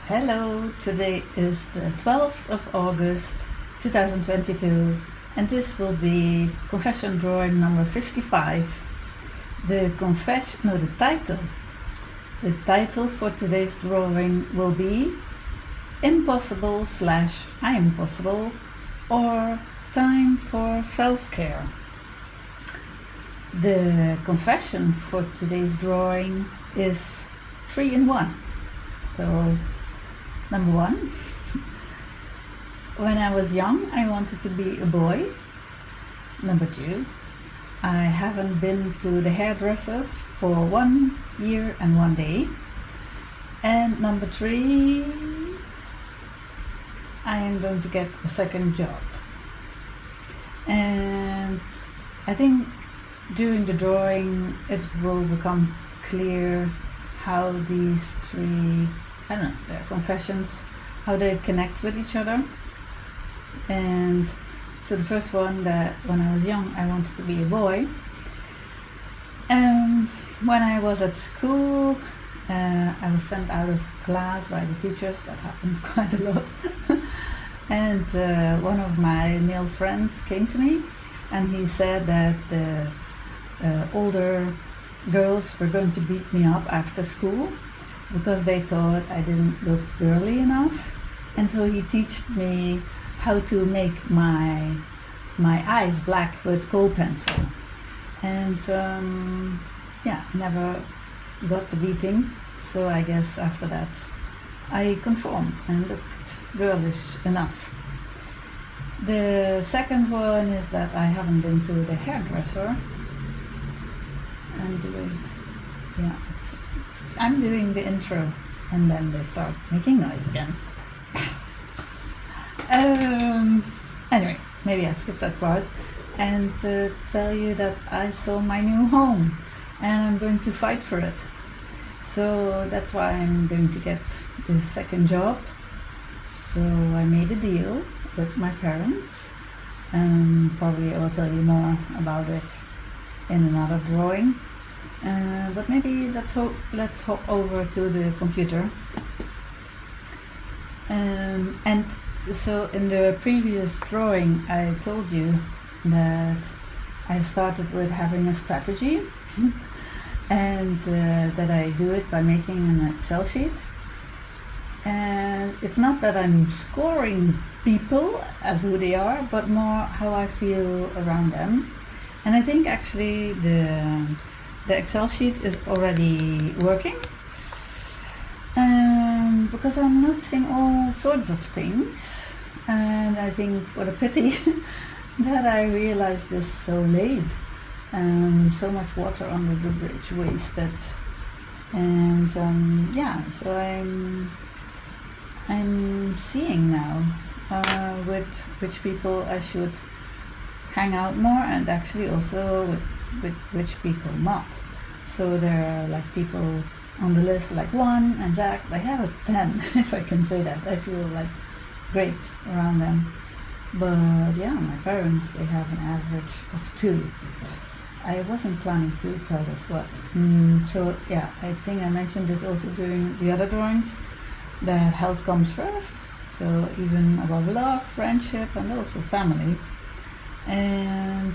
Hello, today is the 12th of August 2022 and this will be confession drawing number 55. The title for today's drawing will be Impossible / I'm Possible or Time for Self-Care. The confession for today's drawing is 3 in 1. So number 1, when I was young, I wanted to be a boy. Number 2, I haven't been to the hairdressers for 1 year and 1 day. And number 3, I am going to get a second job. And I think during the drawing it will become clear how these 3, I don't know if they're confessions, how they connect with each other. And so the first one, that when I was young I wanted to be a boy. When I was at school, I was sent out of class by the teachers. That happened quite a lot. And one of my male friends came to me and he said that the older girls were going to beat me up after school because they thought I didn't look girly enough. And so he taught me how to make my eyes black with kohl pencil. And I never got the beating, so I guess after that I conformed and looked girlish enough. The second one is that I haven't been to the hairdresser. I'm doing the intro and then they start making noise again. Anyway, maybe I skip that part and tell you that I saw my new home and I'm going to fight for it. So that's why I'm going to get this second job. So I made a deal with my parents. Probably I will tell you more about it in another drawing. But maybe let's hop over to the computer. And so in the previous drawing I told you that I started with having a strategy and that I do it by making an Excel sheet. And it's not that I'm scoring people as who they are, but more how I feel around them. And I think actually the Excel sheet is already working, because I'm noticing all sorts of things. And I think what a pity that I realized this so late. So much water under the bridge wasted. And so I'm seeing now with which people I should hang out more, and actually also with which people not. So there are like people on the list like Juan and Zach, they have a 10 if I can say that. I feel like great around them. But yeah, my parents, they have an average of 2. I wasn't planning to tell this what. So yeah, I think I mentioned this also during the other drawings, that health comes first. So even above love, friendship and also family. And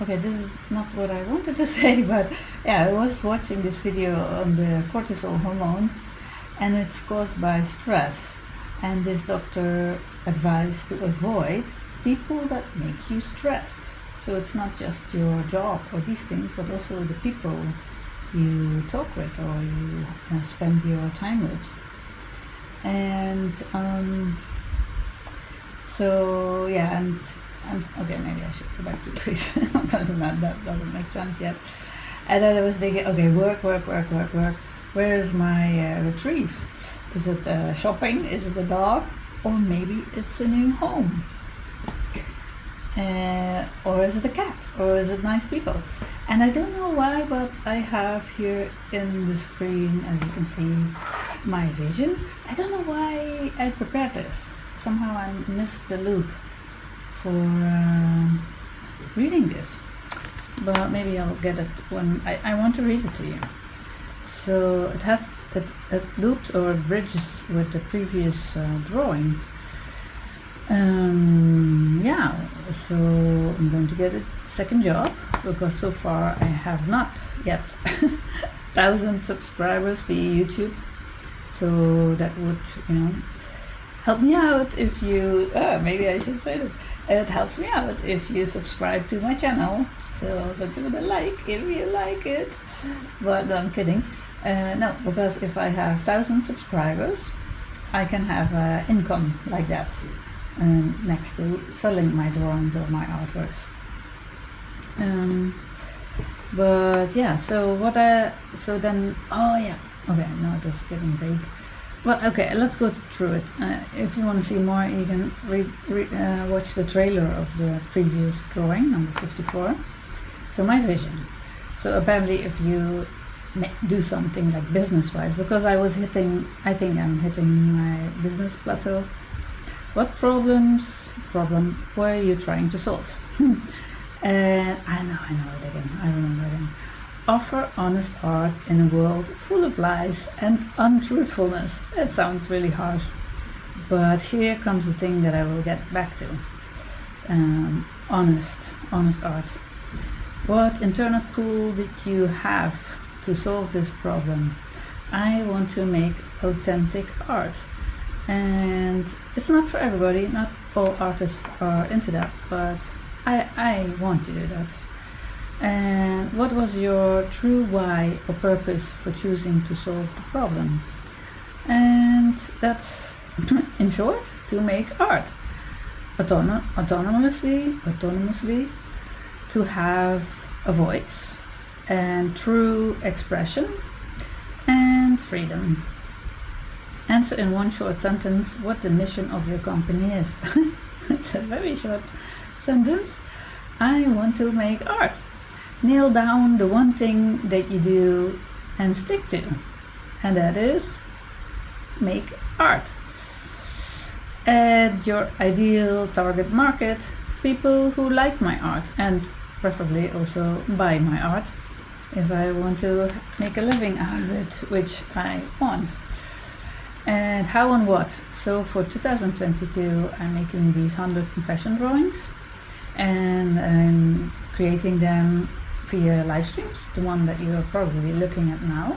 okay, this is not what I wanted to say, but yeah, I was watching this video on the cortisol hormone and it's caused by stress, and this doctor advised to avoid people that make you stressed. So it's not just your job or these things, but also the people you talk with or you spend your time with. And so yeah, and okay, maybe I should go back to the face because that doesn't make sense yet. And then I was thinking, okay, work. Where is my retrieve? Is it shopping? Is it a dog? Or maybe it's a new home? Or is it a cat? Or is it nice people? And I don't know why, but I have here in the screen, as you can see, my vision. I don't know why I prepared this. Somehow I missed the loop for reading this, but maybe I'll get it when I want to read it to you. So it it loops or it bridges with the previous drawing. Yeah, so I'm going to get a second job because so far I have not yet 1,000 subscribers via YouTube. So that would, help me out if you, maybe I should say that. It helps me out if you subscribe to my channel. So also give it a like if you like it. But no, I'm kidding. No, because if I have 1,000 subscribers, I can have income like that next to selling my drawings or my artworks. But yeah, so okay, no, this is getting vague. Well, okay, let's go through it. If you want to see more, you can watch the trailer of the previous drawing, number 54. So my vision. So apparently if you do something like business-wise, because I think I'm hitting my business plateau. What problem were you trying to solve? And I know it again, I remember again. Offer honest art in a world full of lies and untruthfulness. It sounds really harsh, but here comes the thing that I will get back to. Honest art. What internal tool did you have to solve this problem? I want to make authentic art. And it's not for everybody, not all artists are into that, but I want to do that. And what was your true why or purpose for choosing to solve the problem? And that's, in short, to make art. Autonomously, to have a voice and true expression and freedom. Answer in one short sentence what the mission of your company is. It's a very short sentence. I want to make art. Nail down the one thing that you do and stick to, and that is make art. Add your ideal target market, people who like my art and preferably also buy my art if I want to make a living out of it, which I want. And how and what? So for 2022 I'm making these 100 confession drawings and I'm creating them via live streams, the one that you are probably looking at now.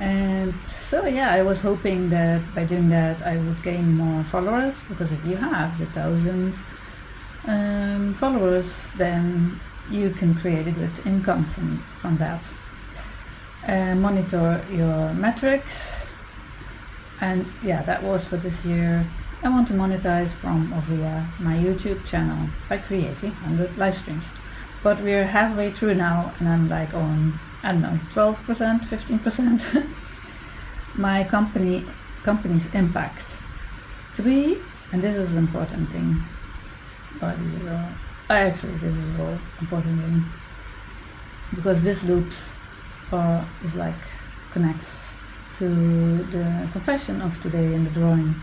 And so yeah, I was hoping that by doing that I would gain more followers, because if you have the 1,000 followers, then you can create a good income from that. Monitor your metrics. And yeah, that was for this year. I want to monetize from or via my YouTube channel by creating 100 live streams. But we're halfway through now and I'm like on, 12%, 15%. My company's impact. To be, and this is an important thing. This is all important thing. Because this loops connects to the confession of today in the drawing.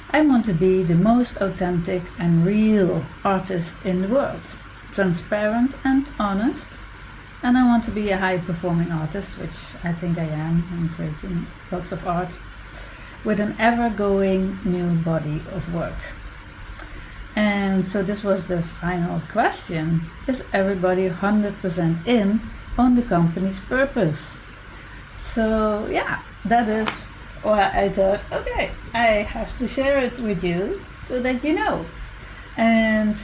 I want to be the most authentic and real artist in the world, transparent and honest, and I want to be a high-performing artist, which I think I am. I'm creating lots of art with an ever-going new body of work. And so this was the final question. Is everybody 100% in on the company's purpose? So yeah, that is why I thought, okay, I have to share it with you so that you know. And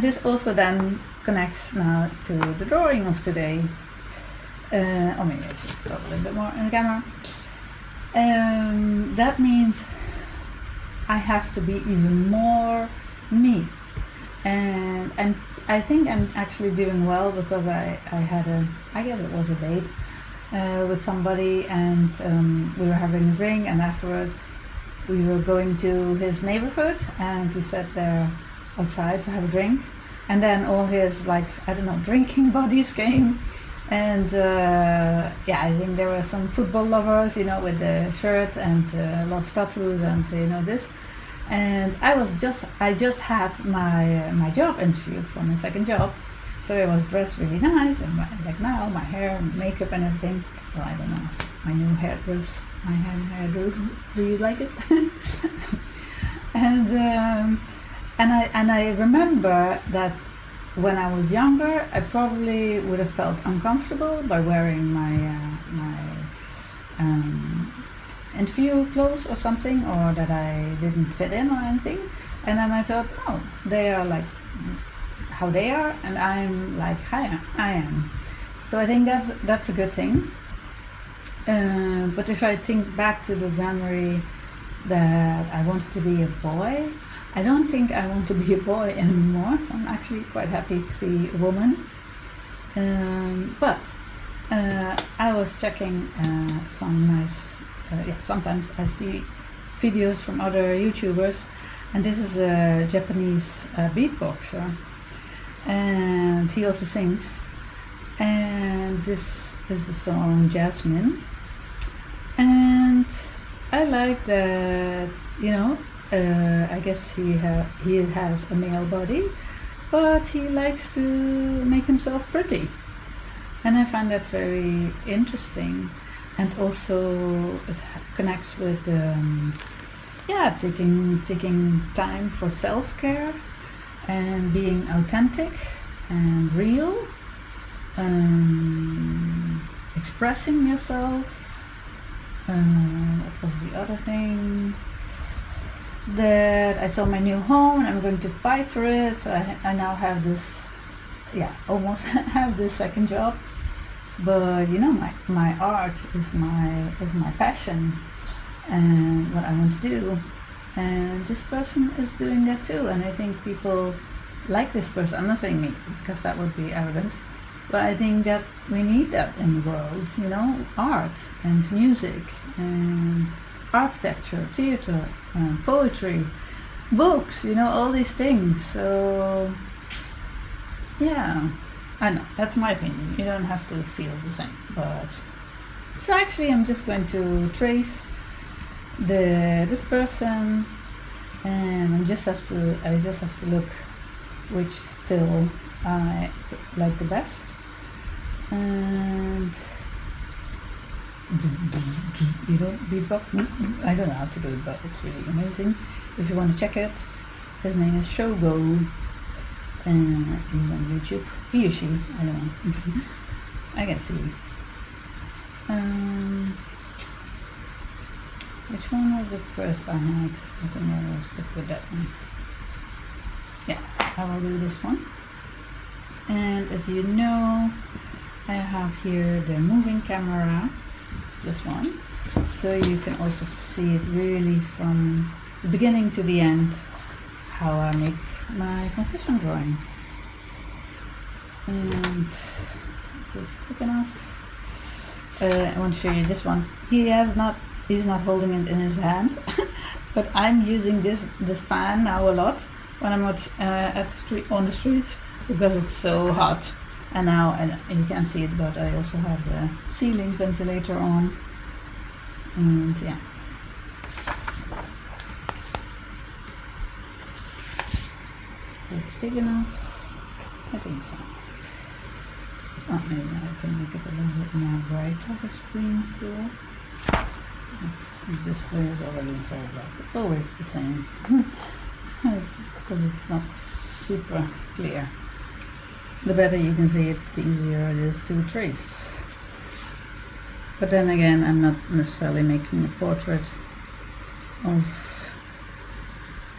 this also then connects now to the drawing of today. Or maybe I should talk a little bit more in the camera. That means I have to be even more me. And I think I'm actually doing well, because I had I guess it was a date with somebody, and we were having a drink, and afterwards we were going to his neighborhood and we sat there outside to have a drink, and then all his drinking buddies came, and I think there were some football lovers, with the shirt and a lot of tattoos and this. And I just had my job interview for my second job, so I was dressed really nice, and my hair and makeup and everything. Well, I don't know, my new hairdress, my hairdo. Do you like it? And I remember that when I was younger, I probably would have felt uncomfortable by wearing my interview clothes or something, or that I didn't fit in or anything. And then I thought, oh, they are like how they are, and I'm like I am. So I think that's a good thing. But if I think back to the memory that I wanted to be a boy, I don't think I want to be a boy anymore. So I'm actually quite happy to be a woman. But I was checking some nice. Sometimes I see videos from other YouTubers, and this is a Japanese beatboxer, and he also sings. And this is the song Jasmine, and I like that. I guess he has a male body, but he likes to make himself pretty, and I find that very interesting. And also it connects with taking time for self-care and being authentic and real, expressing yourself. What was the other thing? That I saw my new home and I'm going to fight for it. So I now have this, almost have this second job. But my art is my passion and what I want to do. And this person is doing that too. And I think people like this person. I'm not saying me, because that would be arrogant. But I think that we need that in the world, art and music and architecture, theater, poetry, books, all these things. So, yeah, I know, that's my opinion. You don't have to feel the same. But so actually I'm just going to trace this person, and I just have to look which still I like the best. And beatbox. I don't know how to do it, but it's really amazing. If you want to check it, his name is Shogo, and he's on YouTube. He or she, I don't know. I guess he. Which one was the first I had? I think I will stick with that one. Yeah, I will do this one. And as you know, I have here the moving camera. It's this one. So you can also see it really from the beginning to the end, how I make my confession drawing. And this is big enough. I want to show you this one. He's not holding it in his hand, but I'm using this fan now a lot when I'm out on the streets, because it's so hot. And now, and you can't see it, but I also have the ceiling ventilator on. And yeah. Is it big enough? I think so. Oh, maybe I can make it a little bit more bright of a screen still. The display is already full black. It's always the same. It's because it's not super clear. The better you can see it, the easier it is to trace. But then again, I'm not necessarily making a portrait of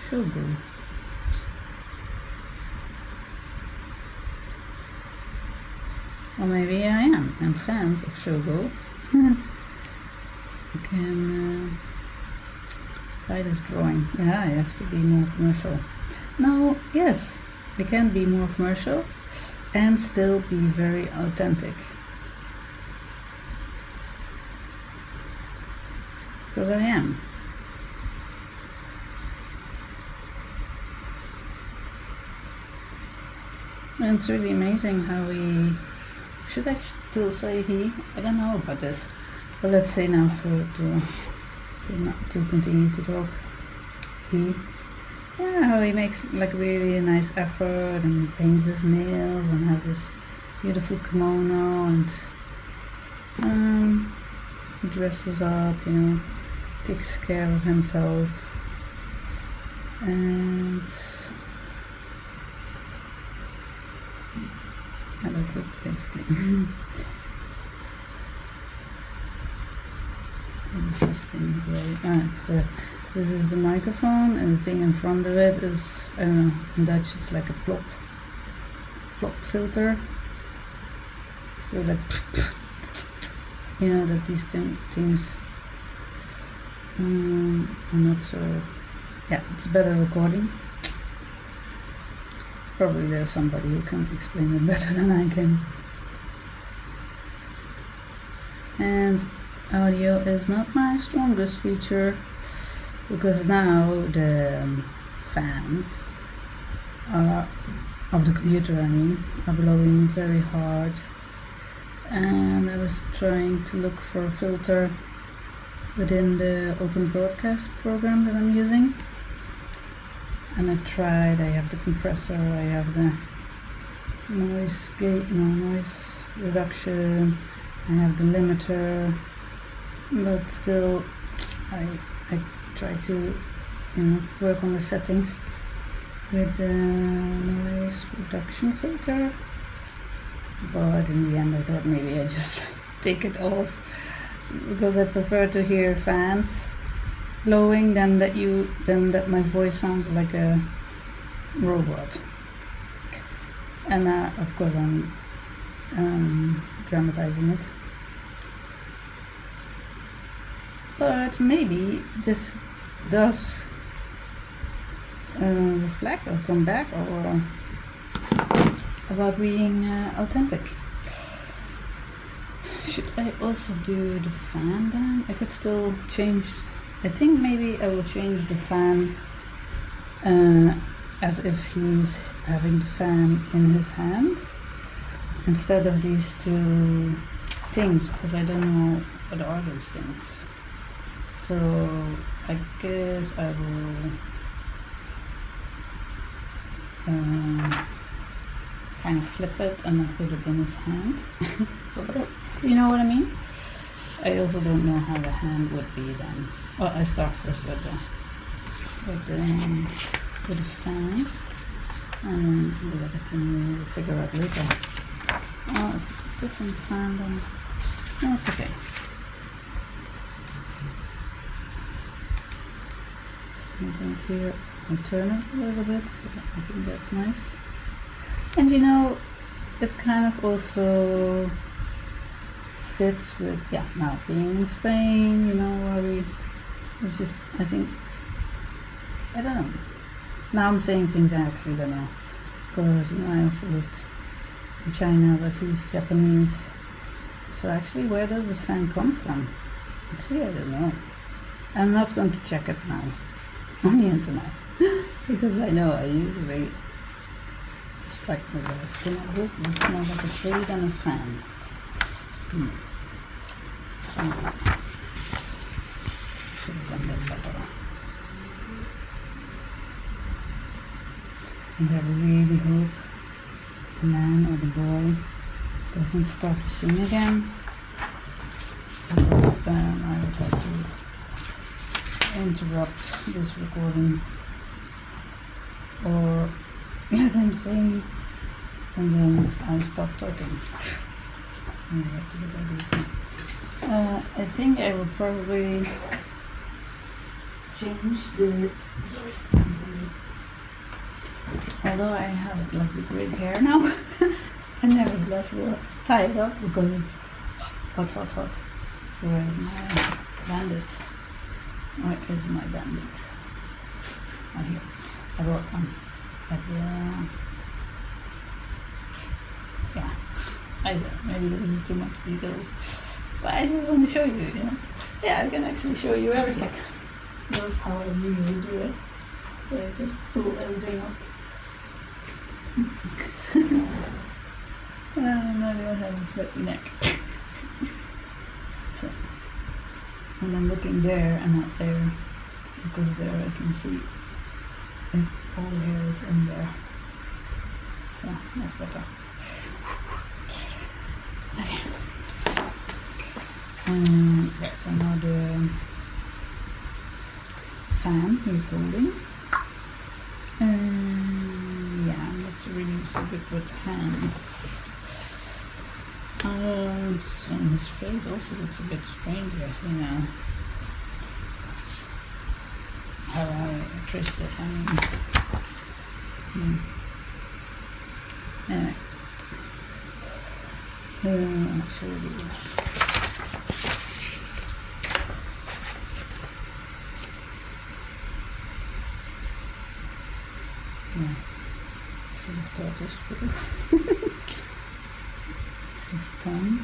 Shogo. Or maybe I am. I'm fans of Shogo. You can buy this drawing. Yeah, I have to be more commercial. No, yes, I can be more commercial and still be very authentic. Because I am. And it's really amazing how we... Should I still say he? I don't know about this. But let's say now to continue to talk. He. Yeah, how he makes like really a nice effort and paints his nails and has this beautiful kimono, and dresses up, takes care of himself, and that's it basically. What is this thing gray? This is the microphone, and the thing in front of it is, I don't know, in Dutch it's like a plop filter. So like, that these things are not so, it's better recording. Probably there's somebody who can explain it better than I can. And audio is not my strongest feature, because now the fans of the computer, are blowing very hard, and I was trying to look for a filter within the open broadcast program that I'm using, and I have the compressor, I have the noise reduction, I have the limiter, but still I try to work on the settings with the noise reduction filter, but in the end I thought maybe I just take it off, because I prefer to hear fans blowing than that my voice sounds like a robot. And of course I'm dramatizing it, but maybe this does reflect or come back, or about being authentic. Should I also do the fan then? I could still change. I think maybe I will change the fan as if he's having the fan in his hand, instead of these two things, because I don't know what are those things. So I guess I will kind of flip it and then put it in his hand, sort of. You know what I mean? I also don't know how the hand would be then. Well, I start first with the fan, and then the other thing we'll figure out later. Oh, it's a different fan than. No, it's okay. I think here I'll turn it a little bit, so I think that's nice. And it kind of also fits with, now being in Spain, where we just, I don't know. Now I'm saying things I actually don't know, because, I also lived in China, but he's Japanese. So actually, where does the fan come from? Actually, I don't know. I'm not going to check it now on the internet, because I know I usually distract myself. This looks more like a tree than a fan. So, put it on the better. And I really hope the man or the boy doesn't start to sing again, because then I would have to interrupt this recording, or let him sing and then I stop talking. And that's a good idea too. I think I will probably change the, although I have like the great hair now, I nevertheless will tie it up because it's hot. So where is my bandit? Where is my bandit? Oh, here. I brought one at the, I don't know, maybe this is too much details, but I just want to show you, I can actually show you everything. That's how I usually do it. So I just pull everything up. And I don't have a sweaty neck. So, and I'm looking there and not there, because there I can see if all the hair is in there. So that's better. Okay. Yeah, so now the fan he's holding. Yeah, I'm not really so good with hands. So his face also looks a bit strange, I see now. How I twist it, I mean. Anyway. It's already... Yeah, should have thought this through. It's his tongue.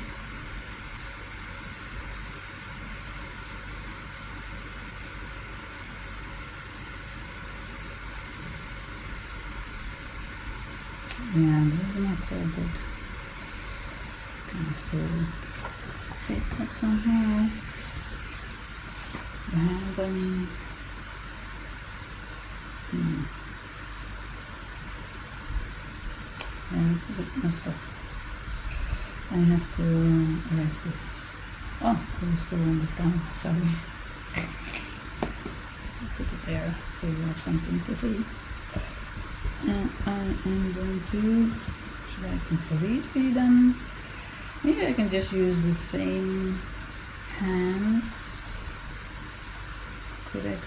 Yeah, this is not so good. Can I still fit that somehow? The hand, I mean. Yeah, it's a bit messed up. I have to erase this. Oh, it was still on this gun, sorry. Put it there so you have something to see. And I am going to, should I completely then? Maybe I can just use the same hands. Could I?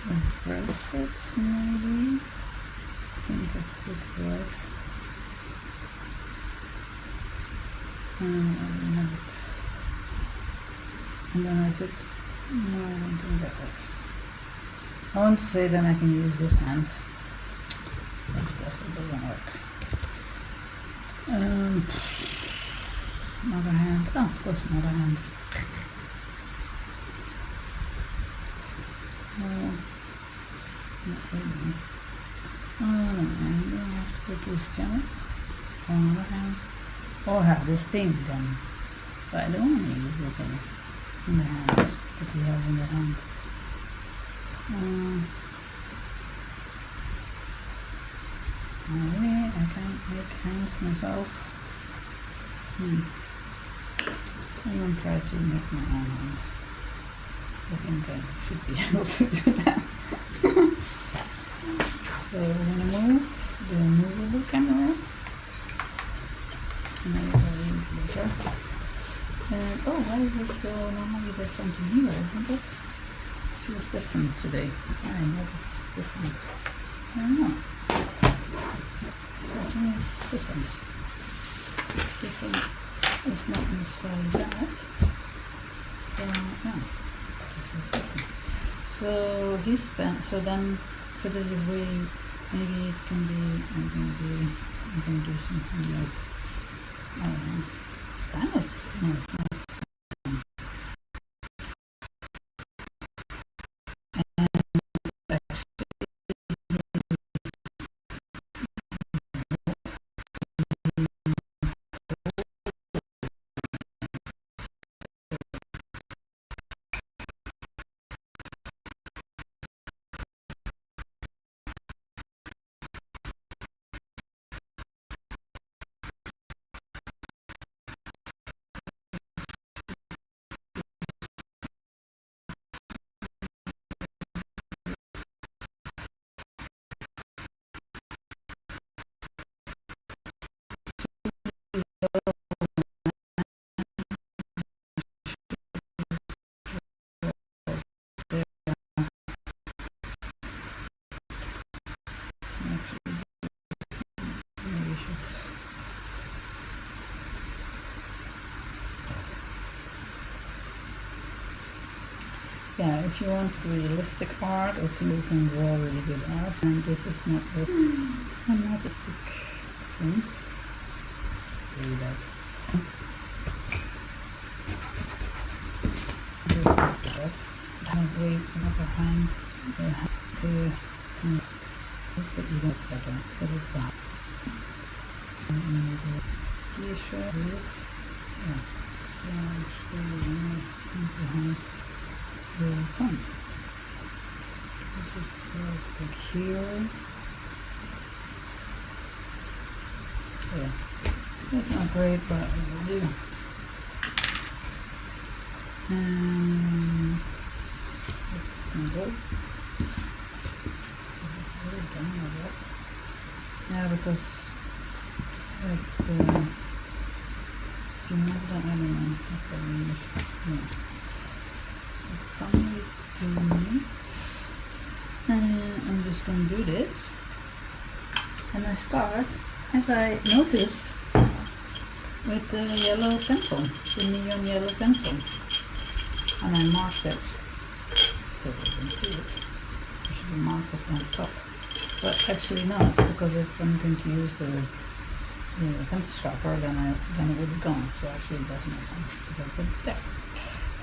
Reverse it maybe? I think that would work. And I have it. And then I could, no, I don't think that works. I want to say then I can use this hand. Of course that doesn't work. Another hand. Oh, of course another hand. No, not really. Oh no, I'm gonna have to put this channel. Another hand. Or have this thing then. But I don't want to use the thing in the hand that he has in the hand. Really, I can't make hands myself. I'm gonna try to make my own hand. I think I should be able to do that. So I'm gonna move the movable camera. And I will use it later. And oh, why is this so? Normally there's something here, isn't it? She was different today. I noticed different. I don't know. Something is different. It's different. It's not necessarily that. No. So he's then. So then, if it is a way, maybe it can be. I'm gonna do something like. I don't know. It's kind of. No, it's not. Yeah, if you want realistic art or think you can draw really good art, and this is not what artistic things. Do that. Just like that. Have way another hand. This, but you know it's better because it's bad. Here, show this. Yeah. So actually, we need to have the thumb. Just like here. Yeah. It's not great, but it will do. And this is gonna go. Really done with that. Yeah, because it's the. Do you know that? I don't know. That's in English. Yeah. So tongue do it. And I'm just gonna do this. And I start, as I notice, with the yellow pencil, the neon yellow pencil. And I marked it. Still you can see it. I should mark it on top. But actually not, because if I'm going to use the pencil sharpener, then it would be gone. So actually it doesn't make sense if I put it there.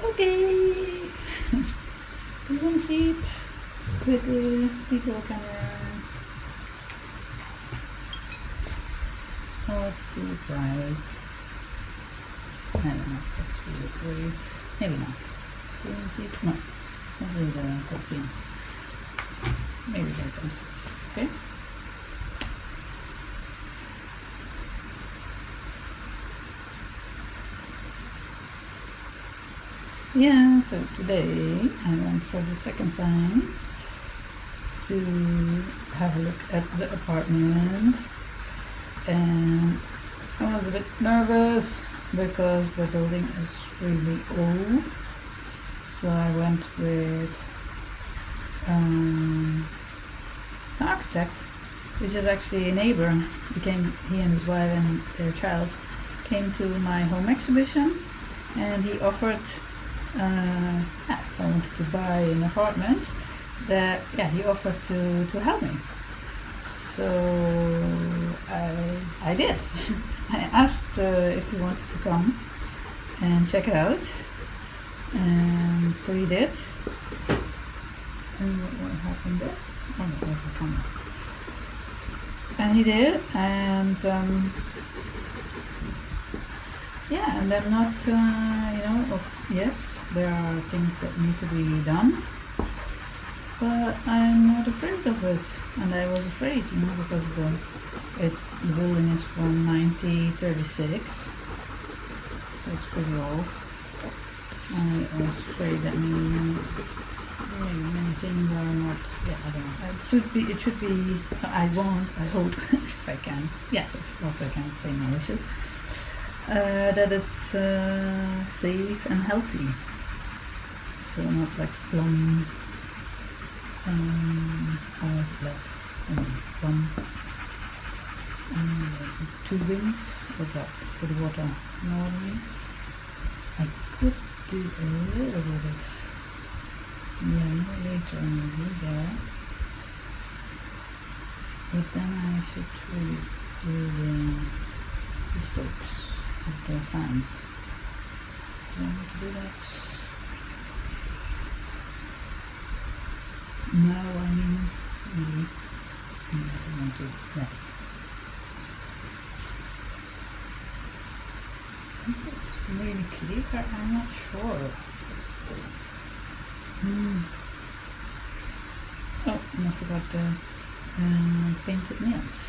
Okay. Do you want to see it with the detail camera? Oh, it's too bright. I don't know if that's really great. Maybe not. Do you want to see it? No. Let's do the coffee. Maybe later. Okay. Yeah, so today I went for the second time to have a look at the apartment, and I was a bit nervous because the building is really old. So I went with an architect, which is actually a neighbor. He and his wife and their child came to my home exhibition, and he offered, if I wanted to buy an apartment, he offered to help me. So I did. I asked if he wanted to come and check it out, and so he did. And what happened there? Oh no, there's the camera. And he did, and yeah, and I'm not, yes, there are things that need to be done, but I'm not afraid of it. And I was afraid, because the building is from 1936, so it's pretty old. I was afraid that many things are not, I don't know. It should be, I hope, if I can. Yes, of course I can say my wishes. That it's safe and healthy. So not like plum, how was it like? Plum tubings. What's that? For the water. You know what I mean? I could do a little bit of yellow later maybe there. But then I should really do the strokes of the fan. Do I want to do that? No, I mean, maybe. I don't want to do that. This is really clear, I'm not sure. Oh, and I forgot the painted nails.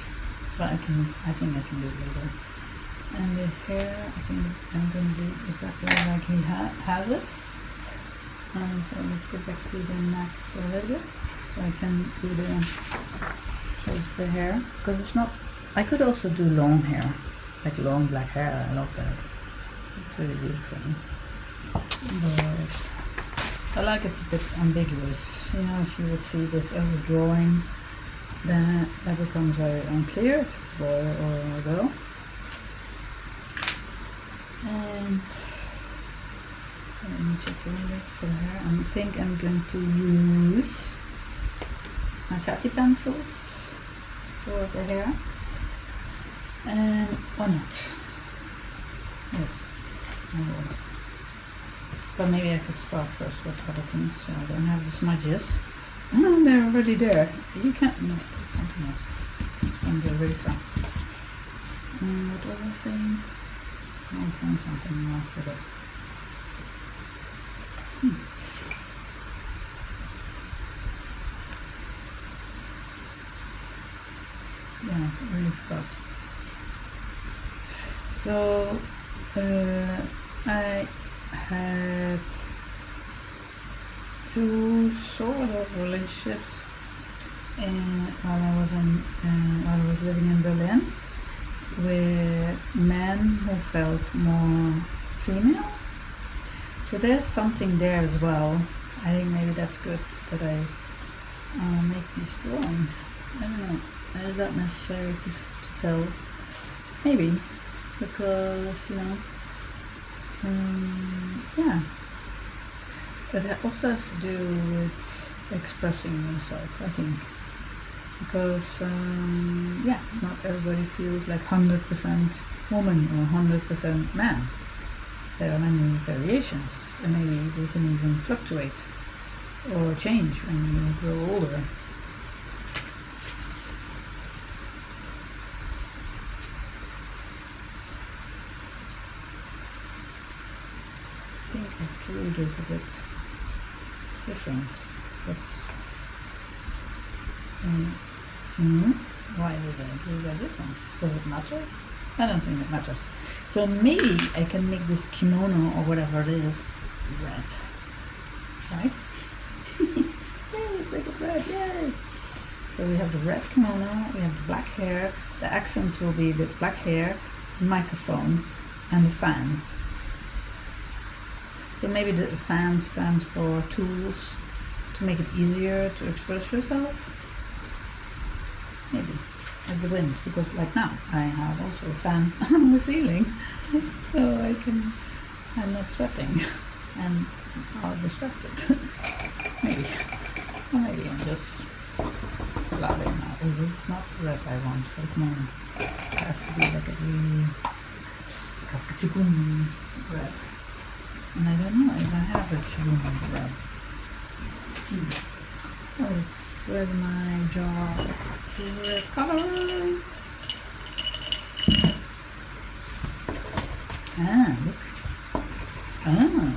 But I think I can do it later. And the hair, I think I'm going to do exactly like he has it. And so let's go back to the neck for a little bit, so I can do choose the hair, because it's not. I could also do long hair, like long black hair. I love that. It's really beautiful. But I like it's a bit ambiguous. If you would see this as a drawing, then that becomes very unclear if it's a boy or a girl. And let me check a little bit for the hair. I think I'm going to use my fatty pencils for the hair. And or not. Yes, I will. But maybe I could start first with other things, so I don't have the smudges. Oh, they're already there. You can't. No, it's something else. It's from the eraser. What was I saying? I was saying something, I forgot. Yeah, I really forgot. So I had two sort of relationships while I was living in Berlin, with men who felt more female. So there's something there as well. I think maybe that's good that I make these drawings. I don't know. Is that necessary to tell? Maybe, because yeah. But it also has to do with expressing yourself, I think. Because not everybody feels like 100% woman or 100% man. There are many variations, and maybe they can even fluctuate or change when you grow older. I think I drew this a bit different because why did I do that different? Does it matter? I don't think it matters. So maybe I can make this kimono or whatever it is red, right? Yay, let's make it red, yay! So we have the red kimono, we have the black hair. The accents will be the black hair, microphone, and the fan. So maybe the fan stands for tools to make it easier to express yourself. Maybe, like the wind, because like now I have also a fan on the ceiling, so I'm not sweating and are distracted. Maybe, or maybe I'm just laughing now. Oh, this is not red I want for the kimono. It has to be like a really chibum red. And I don't know if I have a chibum red. Oh, where's my jar of red colors? Ah, look. Ah.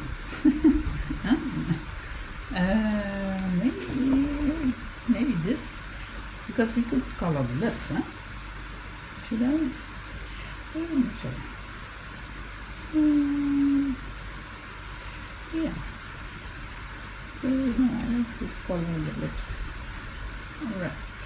Maybe this, because we could color the lips, huh? Should I? I'm not sure. Yeah. No, I like to color the lips. Alright.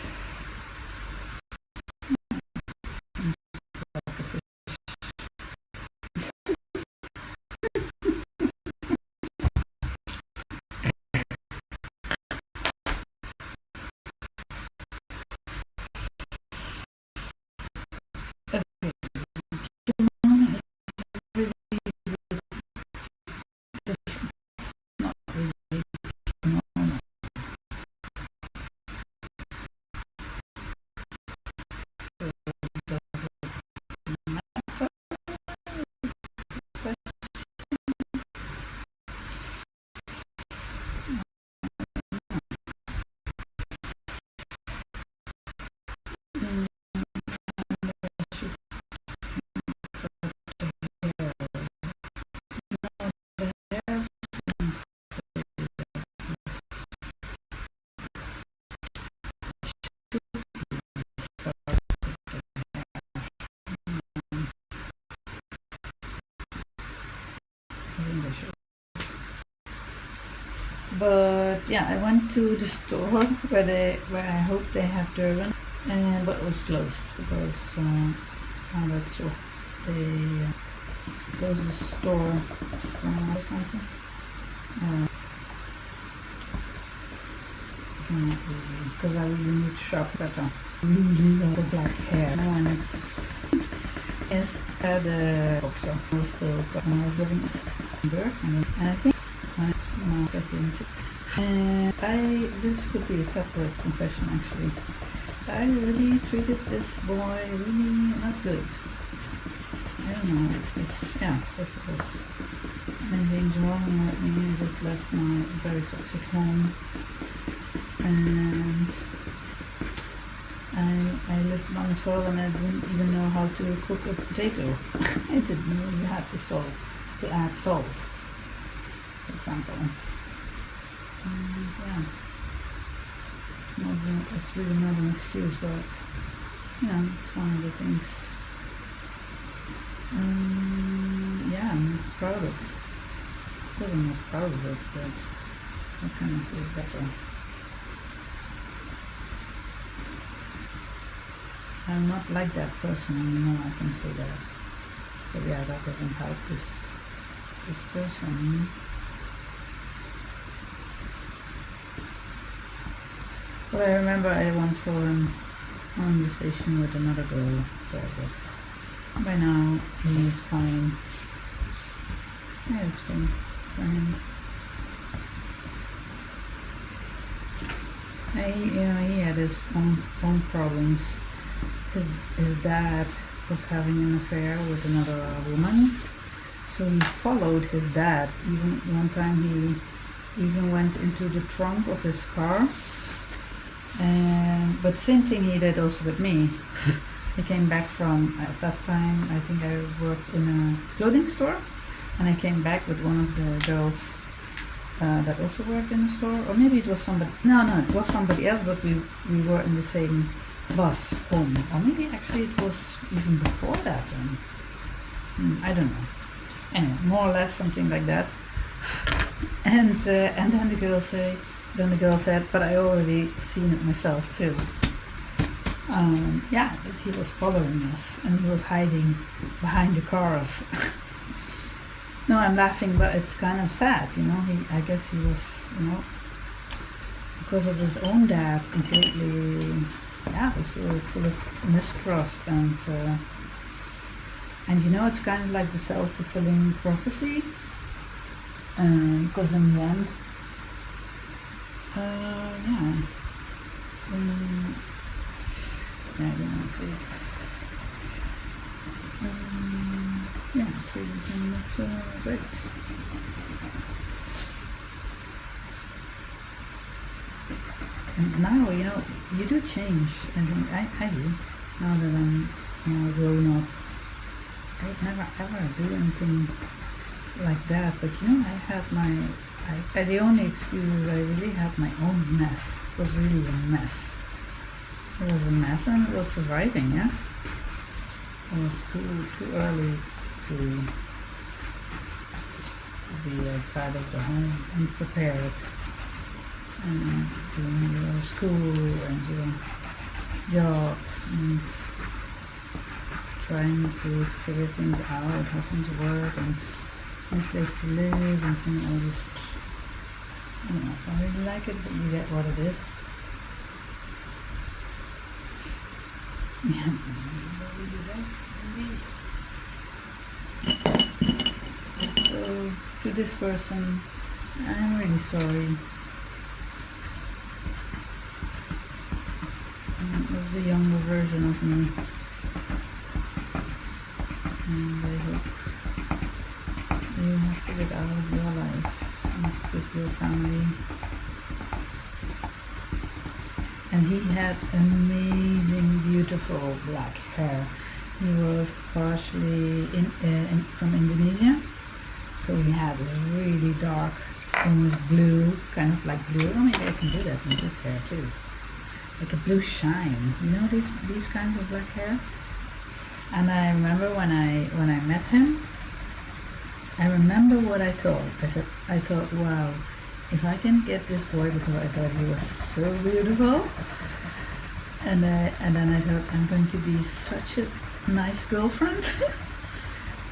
But yeah, I went to the store where I hope they have Durban, but it was closed because that's so they closed the store or something. Cannot really, because I really need to shop better. Really love the black hair. No one it's yes, I had a boxer. I was still when I was living in Berlin, and I think this could be a separate confession actually. I really treated this boy really not good. I don't know, first it was many things wrong with me. I just left my very toxic home, and I lived by myself, and I didn't even know how to cook a potato. I didn't know you had to add salt, for example. And it's really not an excuse, but it's one of the things Yeah, I'm proud of. Of course, I'm not proud of it, but how can I say it better? I'm not like that person anymore. I can say that. But yeah, that doesn't help this person. But I remember I once saw him on the station with another girl, so I guess by now he's fine. I hope so for him. He had his own problems. His dad was having an affair with another woman, so he followed his dad. Even one time he even went into the trunk of his car. But same thing he did also with me. He came back from, at that time, I think I worked in a clothing store, and I came back with one of the girls that also worked in the store, or maybe it was somebody, no, it was somebody else, but we were in the same bus home, or maybe actually it was even before that then. I don't know. Anyway, more or less something like that. And then the girl said, but I already seen it myself too. Yeah, that he was following us and he was hiding behind the cars. No, I'm laughing, but it's kind of sad, I guess he was, because of his own dad, completely, was so full of mistrust and it's kind of like the self-fulfilling prophecy, because in the end, I don't know, so it's so that's great. And now, you do change. I think I do. Now that I'm grown up, I would never ever do anything like that. But I have the only excuse is I really have my own mess. It was really a mess. It was a mess, and it was surviving. Yeah, it was too early to be outside of the home and prepared. And doing your school and your job and trying to figure things out, how things work, and a place to live, and all this. I don't know if I really like it, but you get what it is. Yeah, really indeed. So, to this person, I'm really sorry. It was the younger version of me, and I hope you have figured out your life and with your family. And he had amazing, beautiful black hair. He was partially from Indonesia, so he had this really dark, almost blue, kind of like blue. Oh, maybe I can do that with this hair too. Like a blue shine, these kinds of black hair. And I remember when I met him, I remember what I thought. I thought, wow, if I can get this boy, because I thought he was so beautiful, and then I thought, I'm going to be such a nice girlfriend.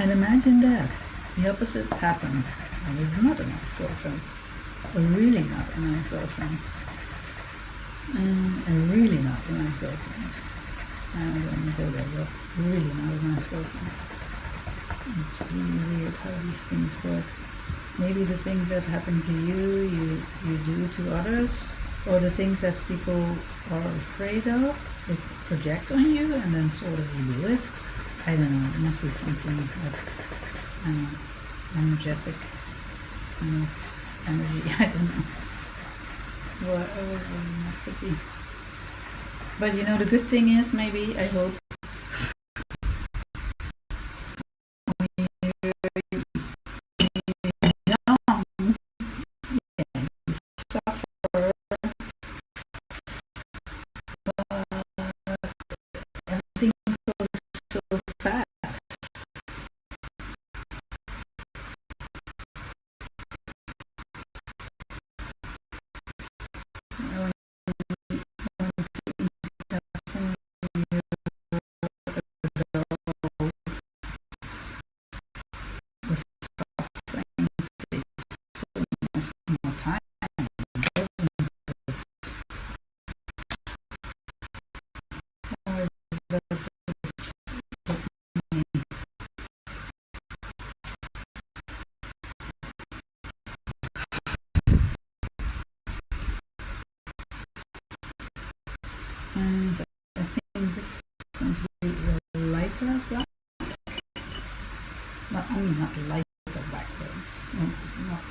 And imagine that, the opposite happened. I was not a nice girlfriend, really not a nice girlfriend. Really not a nice girlfriend. I don't want to go there, but really not a nice girlfriend. It's really weird how these things work. Maybe the things that happen to you do to others, or the things that people are afraid of, they project on you, and then sort of you do it. I don't know, it must be something like, energetic kind of energy, I don't know. Well, it was really not pretty. But the good thing is, maybe, I hope, when you're young, you suffer, but everything goes so fast. And so I think this is going to be a lighter black. Well, I mean not lighter black, but it's not.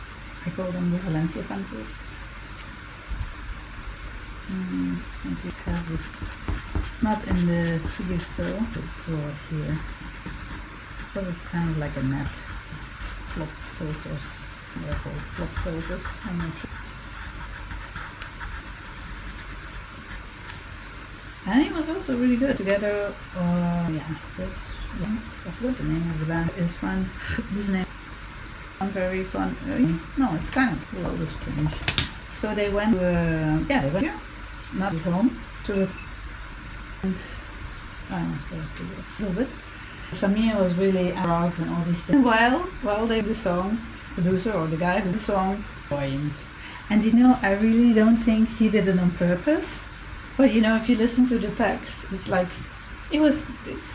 I call them the Valencia pencils. It's going to be, it has this. It's not in the figure still. I'll draw it here because it's kind of like a net. It's plop filters. They're called plop filters. I'm not sure. And he was also really good together. Yeah, this I forgot the name of the band. His friend, his name. Very fun. No, it's kind of a little strange. So they went. They went here. Not his home to. And I must have to do a little bit. Samir was really rocks and all these things. While they the song, producer or the guy who the song joined. And I really don't think he did it on purpose. But if you listen to the text, it's like it's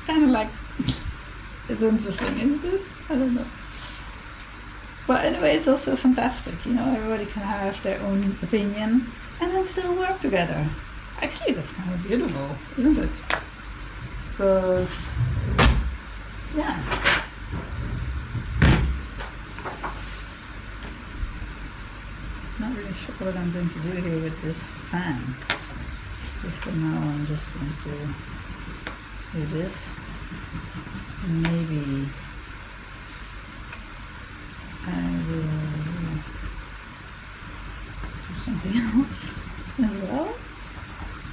kind of like it's interesting, isn't it? I don't know. But anyway, it's also fantastic. Everybody can have their own opinion and then still work together. Actually, that's kind of beautiful, isn't it? Because yeah. Not really sure what I'm going to do here with this fan. So for now I'm just going to do this. Maybe I will do something else as well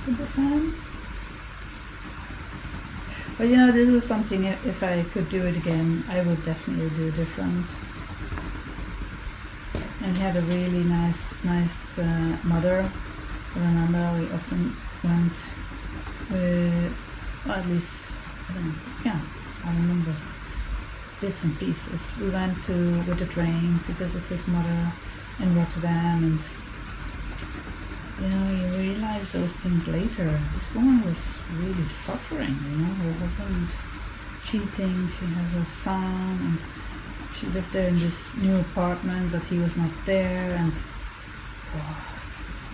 with the fan. But this is something, if I could do it again, I would definitely do different. And he had a really nice mother. I remember we often went with, well, at least, I remember bits and pieces. We went with the train to visit his mother in Rotterdam, and you realize those things later. This woman was really suffering, her husband was cheating, she has her son, and she lived there in this new apartment, but he was not there, and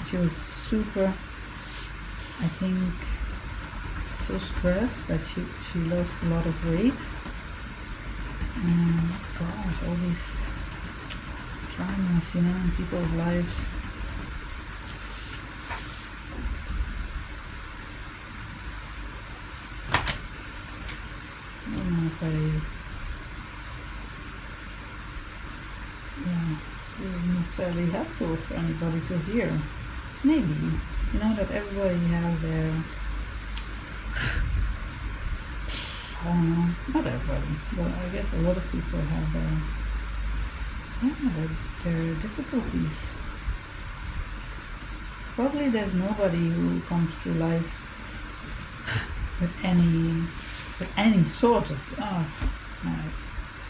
she was super, I think, so stressed that she lost a lot of weight. And gosh, all these dramas, in people's lives. I don't know if this is necessarily helpful for anybody to hear. Maybe, that everybody has their, I don't know, not everybody, but I guess a lot of people have their difficulties. Probably there's nobody who comes through life with any sort of, I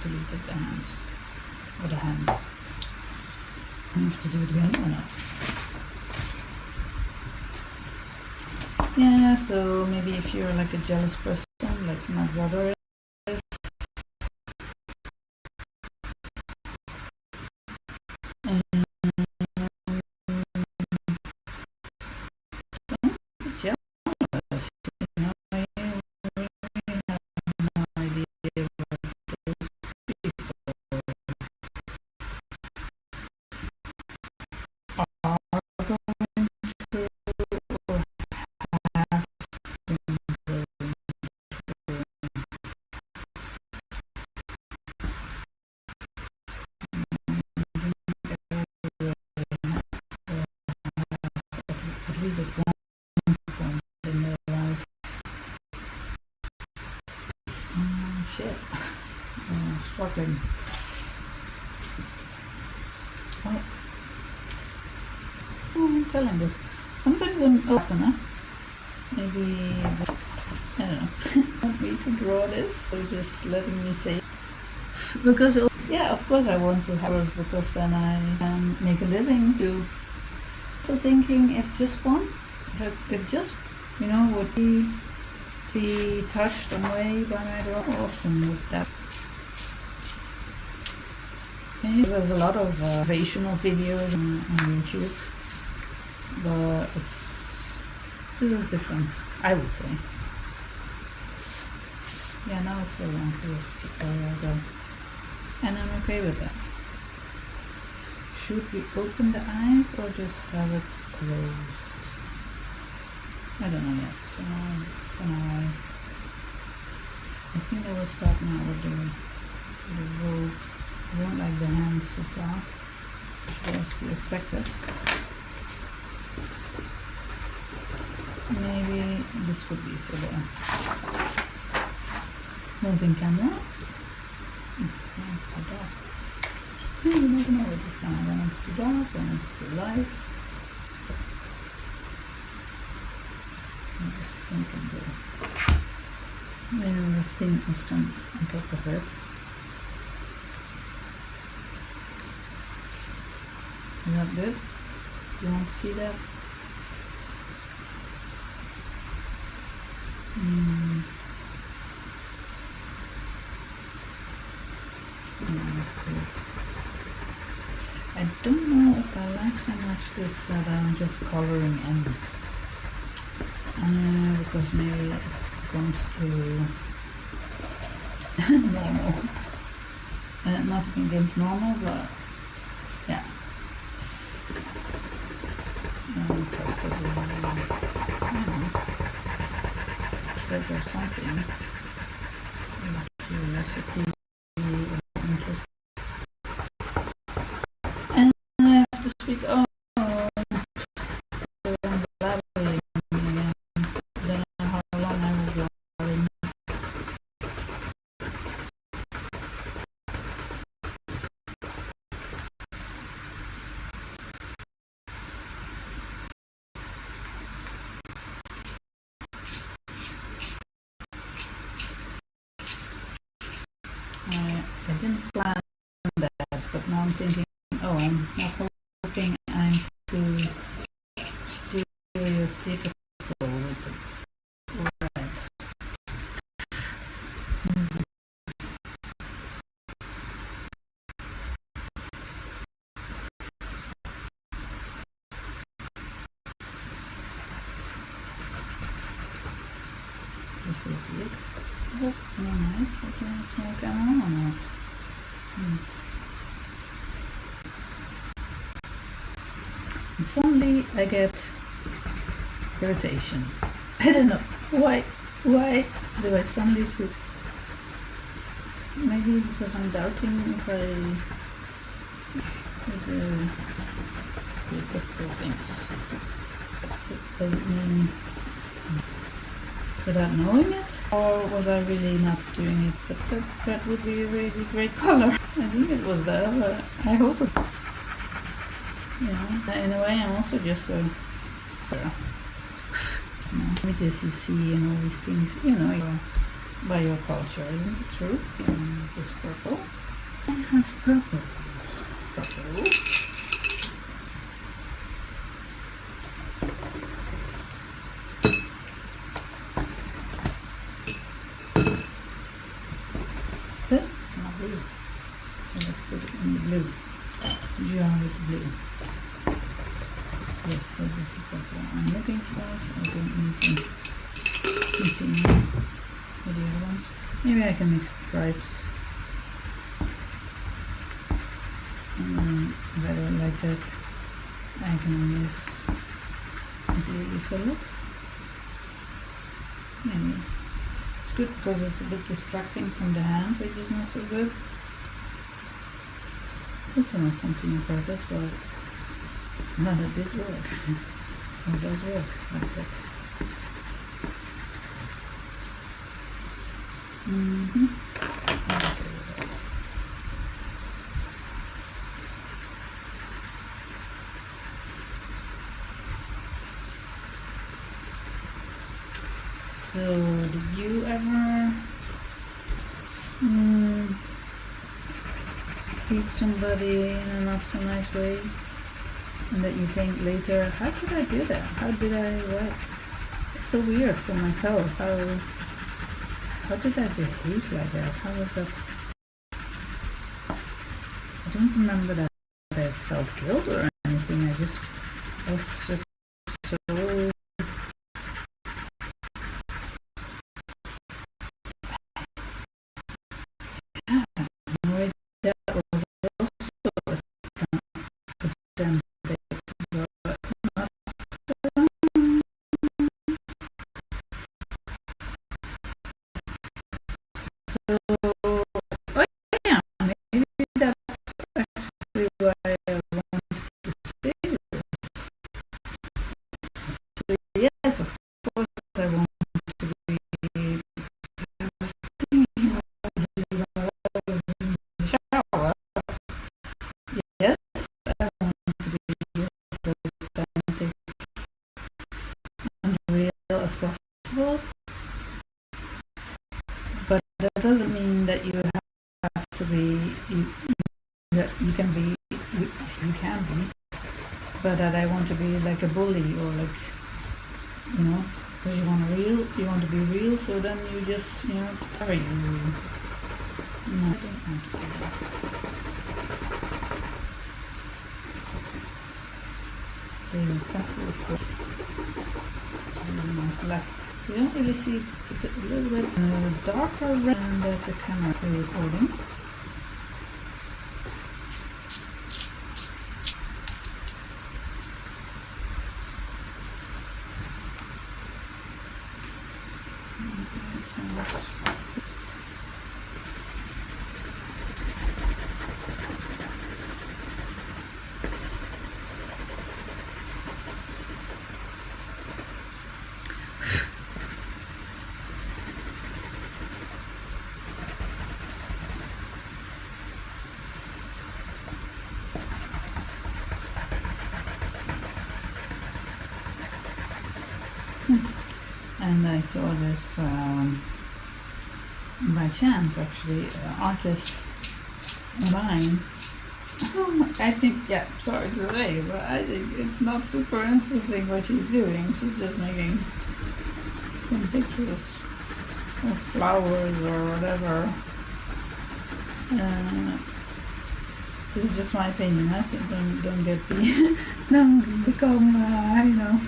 deleted the hands, or the hand. I have to do it again or not? Yeah, so maybe if you're like a jealous person, like my brother is, jealous, you really have no idea what those people are going through or have been going through. At least at one point in their life. Shit. Struggling. I'm telling this. Sometimes I'm open, Maybe, I don't know. Want me to draw this, so just letting me say. Because, of course I want to have it, because then I can make a living too. So thinking if just one, if just, would be touched in a way by my drawing, awesome would that. And there's a lot of motivational videos on YouTube, but This is different, I would say. Yeah, now it's very unclear where I go. And I'm okay with that. Should we open the eyes or just have it closed? I don't know yet, so for now I think I will start now with the robe. I don't like the hands so far, which was to expect it. Maybe this would be for the moving camera. It's so dark. You never know with this camera, when it's too dark, when it's too light. This thing can go. Maybe this thing often on top of it. Is that good? You want to see that? Yeah, let's do it. I don't know if I like so much this that I'm just coloring in. Because maybe it comes to normal. Not against normal, but yeah. Test it trigger something. Curiosity, interest. And I have to speak. Oh, blabbering again. I don't know how long I will be blabbering. I didn't plan that, but now I'm thinking, oh, I'm not hoping I'm too stereotypical with the red. You still see it? Is it really nice with a small camera or not? And suddenly I get irritation. I don't know why do I suddenly feel? Maybe because I'm doubting if I do difficult things. Does it mean without knowing it, or was I really not doing it? But that would be a really great color. I think it was there, but I hope it. In a way, I'm also just a images you see and all these things, by your culture, isn't it true? This purple. I have purple. But it's not blue, so let's put it in the blue. Yeah, with blue. Yes, this is the purple I'm looking for, so I don't need to continue with the other ones. Maybe I can mix stripes. And then if I don't like that, I can use completely fill it. Maybe. It's good because it's a bit distracting from the hand, which is not so good. Also not something on purpose, but it did work. It does work like that. Okay with that. So, did you ever treat somebody in a not so nice way, and that you think later, how did I do that? How did I what? It's so weird for myself. How did I behave like that? How was that? I don't remember that I felt guilt or anything. I was just so real as possible. But that doesn't mean that you have to be, you can be, but that I want to be like a bully or like, you know, because you want to be real, so then you just, you know, whatever you. No, I don't want to do that. The pencil is it's really nice black. You don't really see it, it's a little bit darker red than that the camera is recording. And I saw this by chance, actually, artist online. I think, yeah, sorry to say, but I think it's not super interesting what she's doing. She's just making some pictures of flowers or whatever. This is just my opinion, huh? So don't get me, don't become, you know,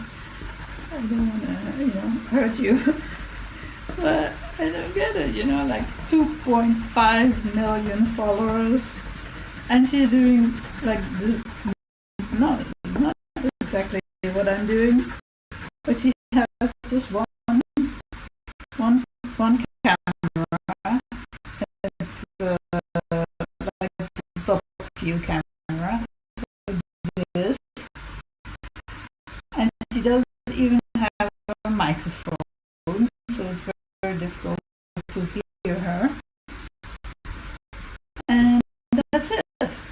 I don't want to, you know, hurt you. But I don't get it, you know, like 2.5 million followers, and she's doing like this, not exactly what I'm doing, but she has just one camera. It's like the top view camera, like this, and she doesn't even have a microphone, so it's very difficult to hear her. And that's it.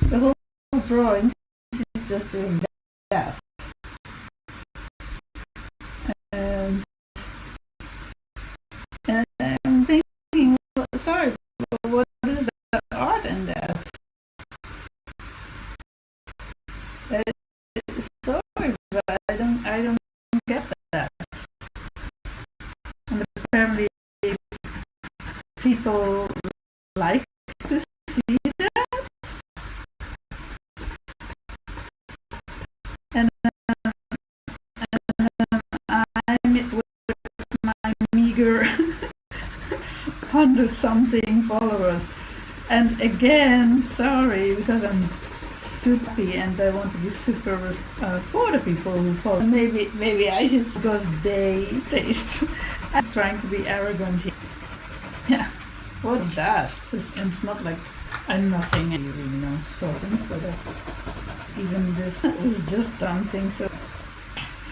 The whole drawing, she's just doing that. And I'm thinking, well, sorry, what is the art in that? Sorry, but I don't get that. And apparently people like to see that, and I'm with my meager 100-something followers, and again, sorry, because I'm super happy and I want to be super for the people who follow. Maybe I should, because they taste. I'm trying to be arrogant here. Yeah, what is that? It's not like, I'm not saying any really knows talking, so that even this was just daunting, so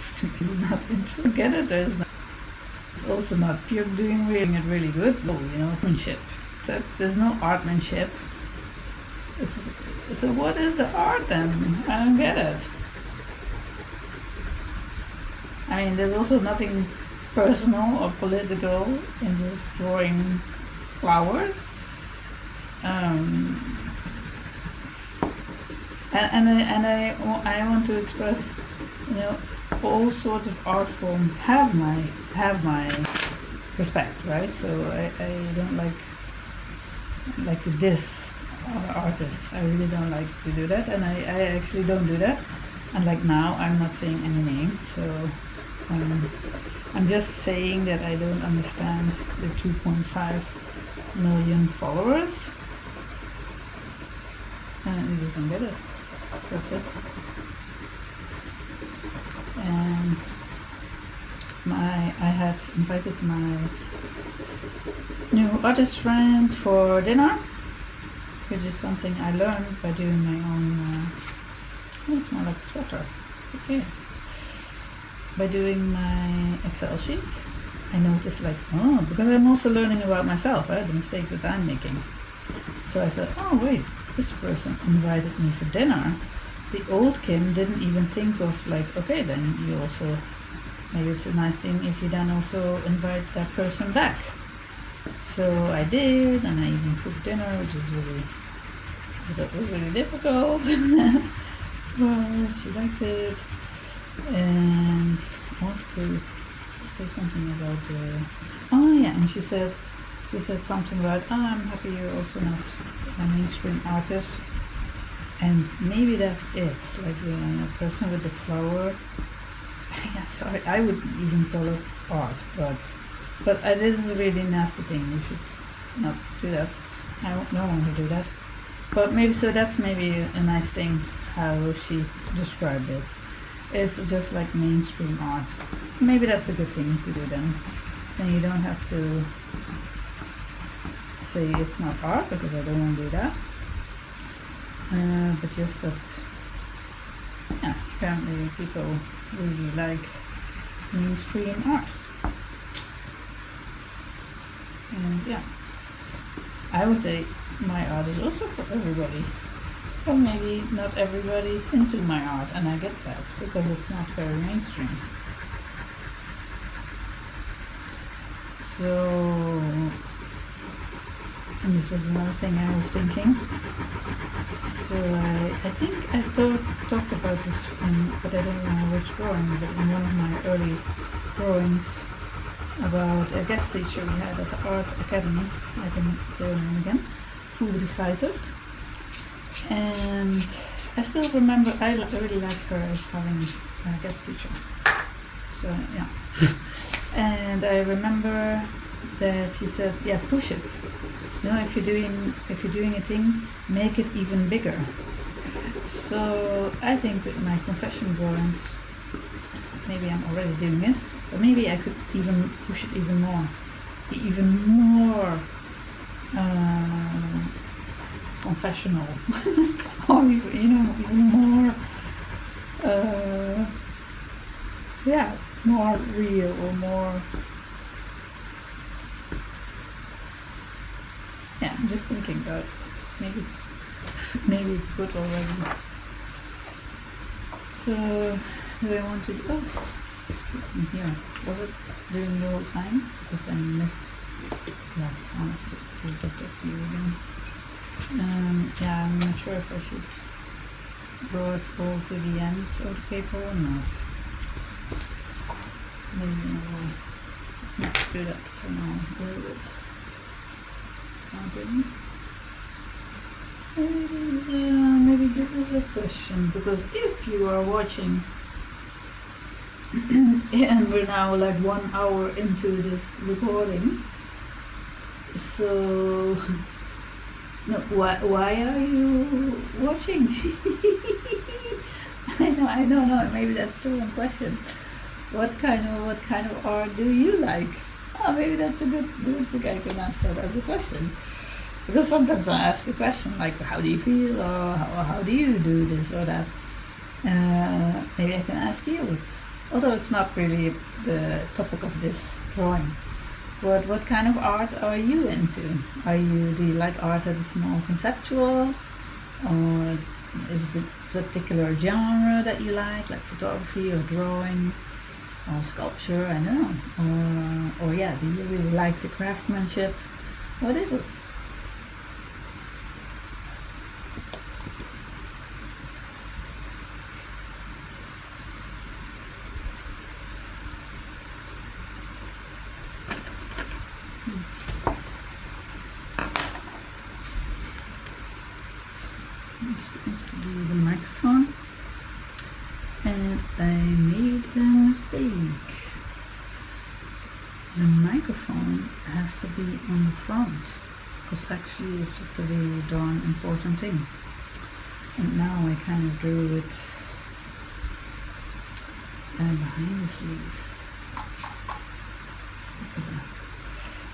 it's really not interesting. Get it? It's also not, you're doing it really good. Oh, you know, artmanship. Except there's no artmanship. So what is the art then? I don't get it. I mean, there's also nothing personal or political in just drawing flowers. And I want to express, you know, all sorts of art forms have my respect, right? So I don't like to diss artists. I really don't like to do that, and I actually don't do that. And like now, I'm not saying any name, so I'm just saying that I don't understand the 2.5 million followers, and I just don't get it. That's it. And I had invited my new artist friend for dinner, which is something I learned by doing my own, it's more like a sweater, it's okay. By doing my Excel sheet, I noticed like, oh, because I'm also learning about myself, right, the mistakes that I'm making. So I said, oh wait, this person invited me for dinner. The old Kim didn't even think of like, okay, then you also maybe it's a nice thing if you then also invite that person back. So I did, and I even cooked dinner, which is really, that was really difficult. But she liked it, and I wanted to say something about and she said something about, I'm happy you're also not a mainstream artist, and maybe that's it, like the person with the flower. Yeah, sorry, I would even call it art, but this is a really nasty thing. You should not do that. I don't want to do that. But maybe, so that's maybe a nice thing how she's described it. It's just like mainstream art. Maybe that's a good thing to do then. Then you don't have to say it's not art, because I don't want to do that. But just that, yeah, apparently people really like mainstream art. And yeah, I would say my art is also for everybody. Or maybe not everybody's into my art, and I get that, because it's not very mainstream. So, and this was another thing I was thinking. So I think I talked about this but I don't know which drawing, but in one of my early drawings, about a guest teacher we had at the art academy. I can say her name again, Geiter. And I still remember, I really liked her as having a guest teacher. So yeah. And I remember that she said, yeah, push it. You know, if you're doing a thing, make it even bigger. So I think with my confession drawings, maybe I'm already doing it, but maybe I could even push it even more. Be even more confessional. Or even more more real, or more, I'm just thinking about it. Maybe it's good already. So do I want to do, it's here. Was it doing the whole time? Because then you missed that. I'll have to put that up for you again. I'm not sure if I should draw it all to the end of the paper or not. Maybe I will not do that for now a little bit. Okay. Maybe this is a question, because if you are watching and we're now like 1 hour into this recording, so no, why are you watching? I don't know, maybe that's the wrong question. What kind of art do you like? Oh, maybe that's a good thing I can ask that as a question. Because sometimes I ask a question like, how do you feel, or how do you do this or that? Maybe I can ask you it, although it's not really the topic of this drawing. But what kind of art are you into? Do you like art that is more conceptual, or is it a particular genre that you like photography or drawing or sculpture? I don't know. Or do you really like the craftsmanship? What is it? I still have to do the microphone, and I made a mistake. The microphone has to be on the front, because actually it's a pretty darn important thing. And now I kind of drew it behind the sleeve.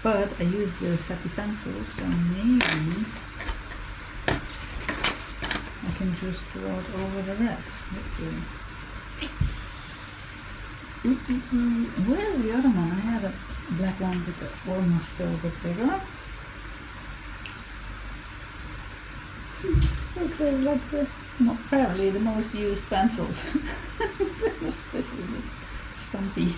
But I used the fatty pencil, so maybe I can just draw it over the red. Let's see. Where's the other one? I had a black one, but almost still a bit bigger. Look, there's like apparently the most used pencils. Especially stumpy.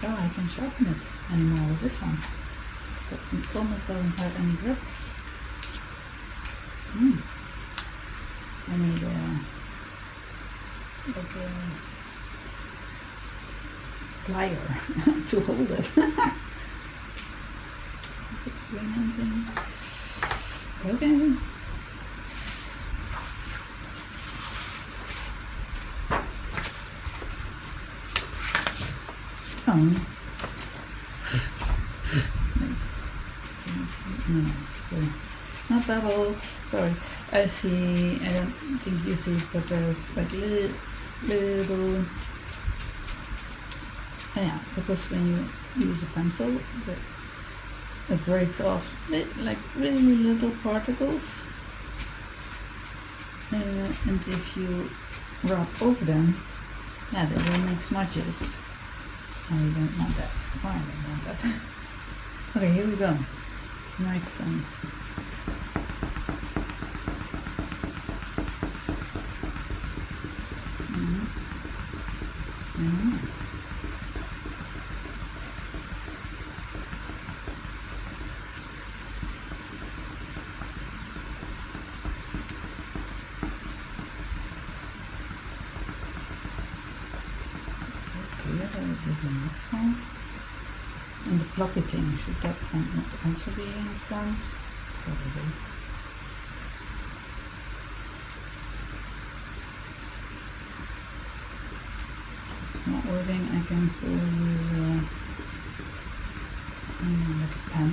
Oh, I can sharpen it anymore with this one. It almost doesn't have any grip. I need like a plier to hold it. Is it remaining? Okay. No, it's not double. Sorry, I see. I don't think you see, but there's like little. Yeah, because when you use a pencil, it breaks off like really little particles, and if you rub over them, yeah, they will make smudges. I don't want that. Oh, I don't want that. Okay, here we go. Microphone. There's a microphone. And the plucky thing, should that one not also be in front? Probably. It's not working, I can still use like a pen,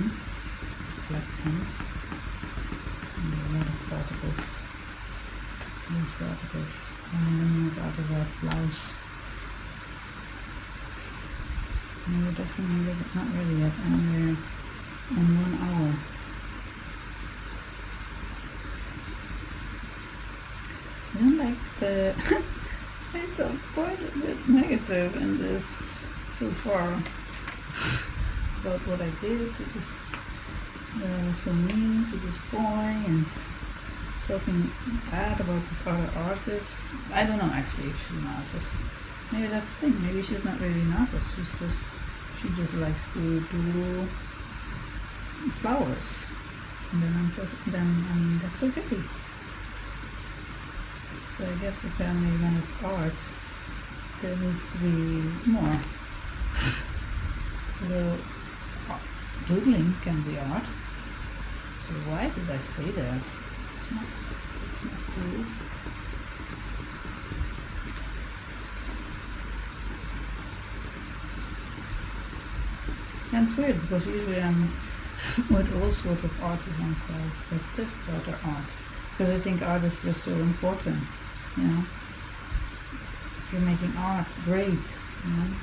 a black pen. And a lot of particles, loose particles, and out of that blouse. No, we're definitely not ready yet, and we're in 1 hour. I don't like the I talk quite a bit negative in this so far about what I did to this so mean to this boy and talking bad about this other artist. I don't know actually if she's an artist. Maybe that's the thing. Maybe she's not really an artist. She just likes to do flowers. And then that's okay. So I guess apparently when it's art, there needs to be more. Although doodling can be art. So why did I say that? It's not cool. And it's weird because usually I'm with all sorts of artists I'm quite positive about their art. Because I think art is just so important, you know. If you're making art, great, you know.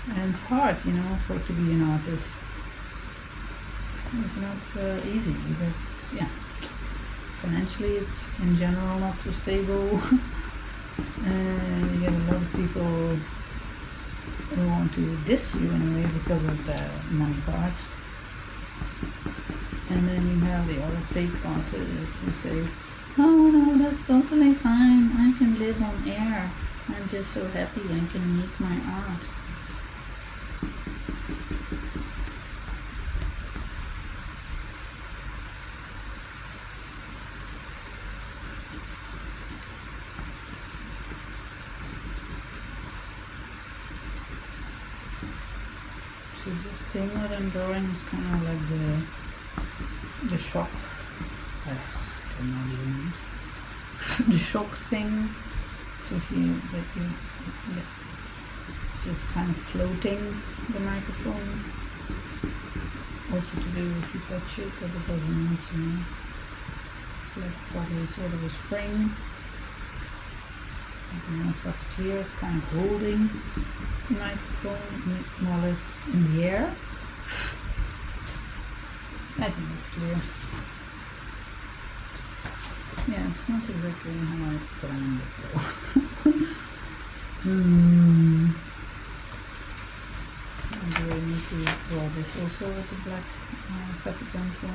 And it's hard, you know, to be an artist. It's not easy, but yeah. Financially, it's in general not so stable. You get a lot of people who want to diss you in a way because of the money part. And then you have the other fake artists who say, oh no, that's totally fine, I can live on air, I'm just so happy I can make my art. So this thing that I'm drawing is kind of like the shock. I don't know the names. The shock thing. So if so it's kind of floating the microphone. Also to do if you touch it that it doesn't move, you know. It's like probably sort of a spring. I don't know if that's clear. It's kind of holding the microphone more or less in the air. I think it's clear. Yeah, it's not exactly how I planned it though. Do I need to draw this also with the black fatty pencil?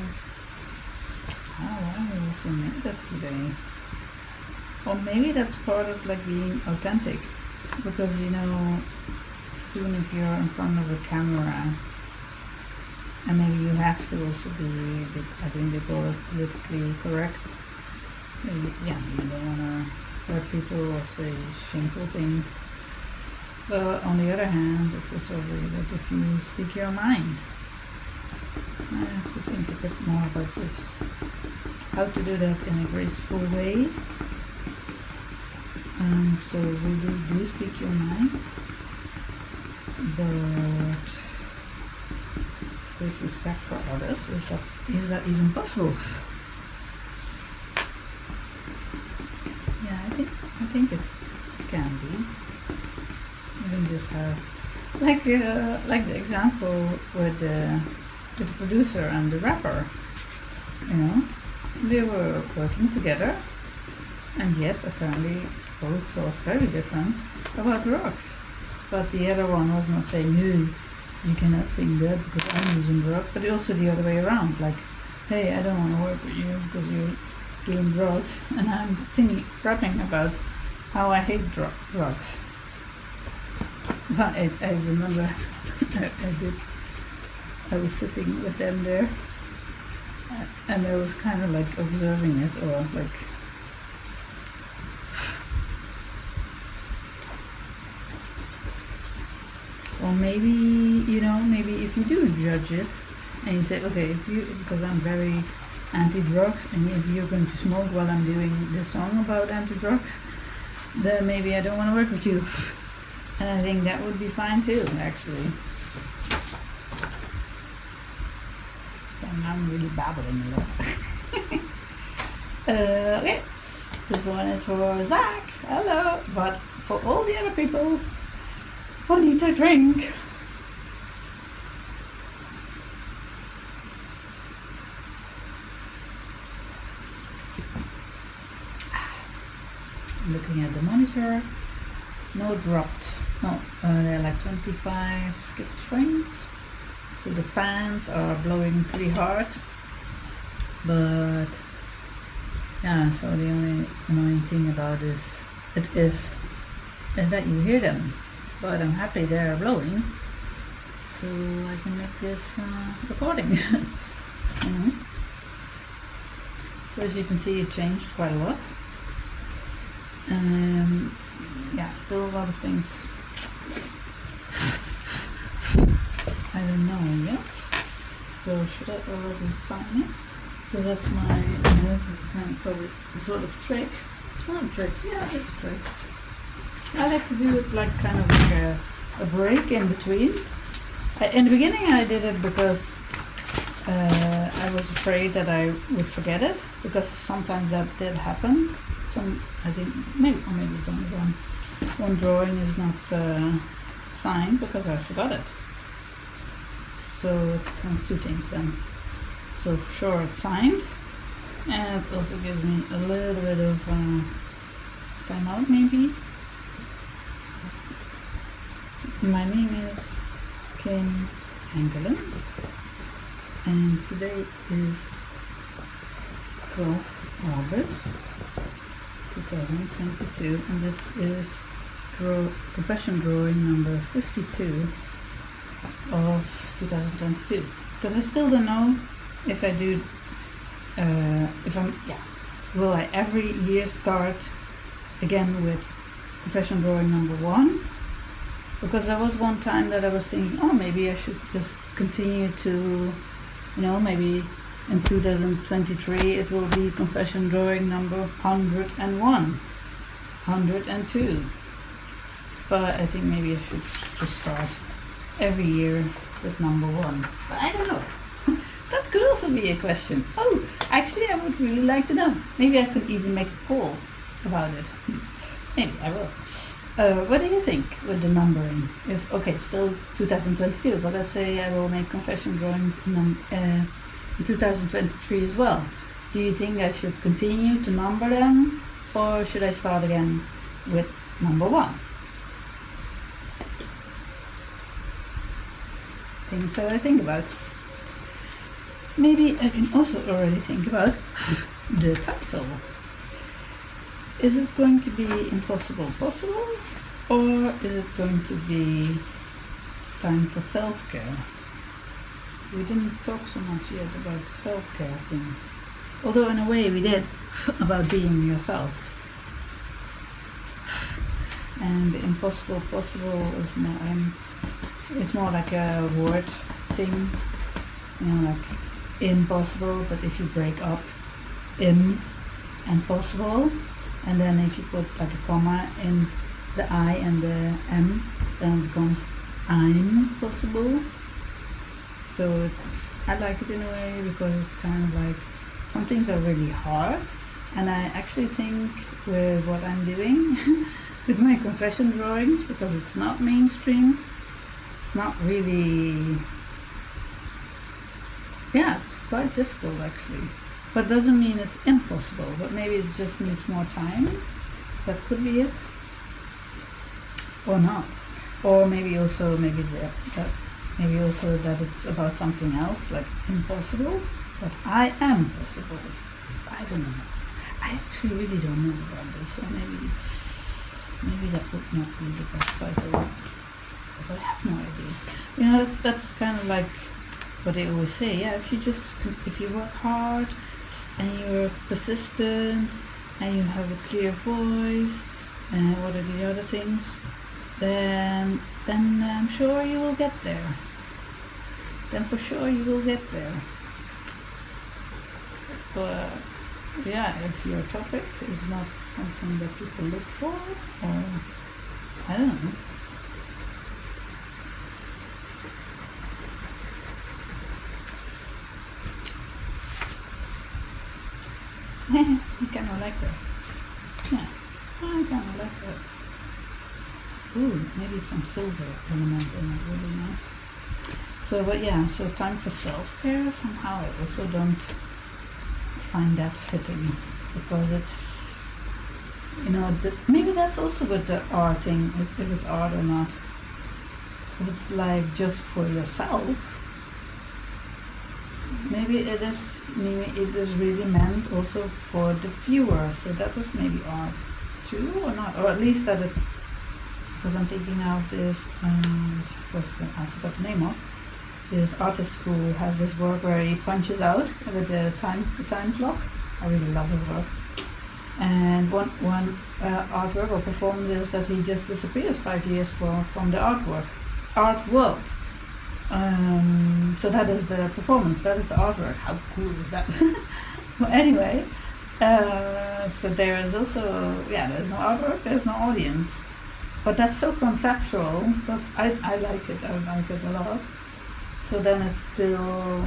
I also made that today. Or maybe that's part of like being authentic, because soon if you're in front of a camera, and maybe you have to also be, I think they call it politically correct. So you don't want to hurt people or say shameful things. But on the other hand, it's also really good if you speak your mind. I have to think a bit more about this. How to do that in a graceful way. So we do speak your mind, but with respect for others. Is that even possible? Yeah, I think it can be. You can just have like the example with the producer and the rapper. They were working together, and yet apparently both thought very different about drugs. But the other one was not saying, "Hey, you cannot sing that because I'm using drugs," but also the other way around, like, "Hey, I don't want to work with you because you're doing drugs," and I'm rapping about how I hate drugs. But I remember I was sitting with them there, and I was kind of like observing it, or like, or maybe maybe if you do judge it and you say, okay, because I'm very anti-drugs, and if you're going to smoke while I'm doing this song about anti-drugs, then maybe I don't want to work with you. And I think that would be fine too, actually. And I'm really babbling a lot. Okay, this one is for Zach. Hello. But for all the other people who need a drink. Looking at the monitor, no dropped, there are like 25 skipped frames, so the fans are blowing pretty hard, but yeah, so the only annoying thing about this is that you hear them, but I'm happy they're blowing, so I can make this recording. So as you can see, it changed quite a lot. Still a lot of things I don't know yet. So should I already sign it? Because that's this is kind of probably the sort of trick. It's not a trick, yeah, it's a trick. I like to do it like kind of like a break in between. In the beginning I did it because I was afraid that I would forget it, because sometimes that did happen. I think maybe it's only one drawing is not signed because I forgot it. So it's kind of two things then. So for sure it's signed, and it also gives me a little bit of time out maybe. My name is Engelen, and today is 12th August 2022, and this is confession drawing number 52 of 2022, because I still don't know if I do will I every year start again with confession drawing number 1, because there was one time that I was thinking, oh, maybe I should just continue to, maybe in 2023 it will be confession drawing number 101, 102. But I think maybe I should just start every year with number 1. But I don't know. That could also be a question. Oh, actually I would really like to know. Maybe I could even make a poll about it. Maybe I will. What do you think with the numbering? Still 2022, but let's say I will make confession drawings in 2023 as well. Do you think I should continue to number them, or should I start again with number 1? Things that I think about. maybe I can also already think about the title. Is it going to be impossible possible, or is it going to be time for self-care? We didn't talk so much yet about the self-care thing, although in a way we did, about being yourself. And the impossible possible is more, it's more like a word thing, like impossible, but if you break up im and possible, and then if you put like a comma in the I and the M, then it becomes I'm possible. So I like it in a way because it's kind of like some things are really hard, and I actually think with what I'm doing with my confession drawings, because it's not mainstream, it's not really, it's quite difficult actually. But doesn't mean it's impossible, but maybe it just needs more time. That could be it. Or not. Or maybe also that it's about something else, like impossible, but I am possible. I don't know. I actually really don't know about this, so maybe that would not be the best title, because I have no idea. That's kind of like what they always say. If you work hard and you're persistent and you have a clear voice and what are the other things, then I'm sure you will get there. Then for sure you will get there. But if your topic is not something that people look for, or I don't know. I kind of like that. Yeah, I kind of like that. Ooh, maybe some silver element in it, really nice. So time for self-care, somehow I also don't find that fitting, because it's, maybe that's also with the art thing, if it's art or not. If it's like just for yourself, maybe it is really meant also for the viewer, so that is maybe art too, or not, or at least that it, because I'm thinking now of this, which of course I forgot the name of, this artist who has this work where he punches out with the time clock. I really love his work. And one artwork or performance is that he just disappears 5 years from the art world. So that is the performance, that is the artwork. How cool is that? Well, anyway, so there is also, there's no artwork, there's no audience. But that's so conceptual. I like it a lot. So then it's still,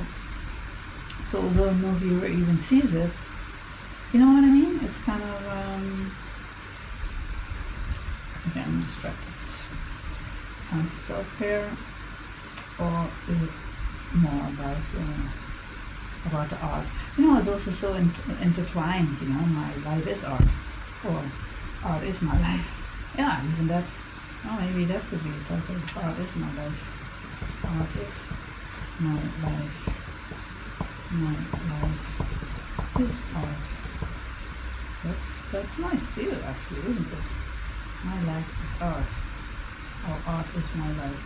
so although no viewer even sees it, you know what I mean? It's kind of, okay, I'm distracted. Time for self-care, or is it more about the art? It's also so intertwined. My life is art, or art is my life. Yeah, even that. Oh, maybe that could be the title. Art is my life. Art is my life. My life is art. That's nice too, actually, isn't it? My life is art. Or art is my life.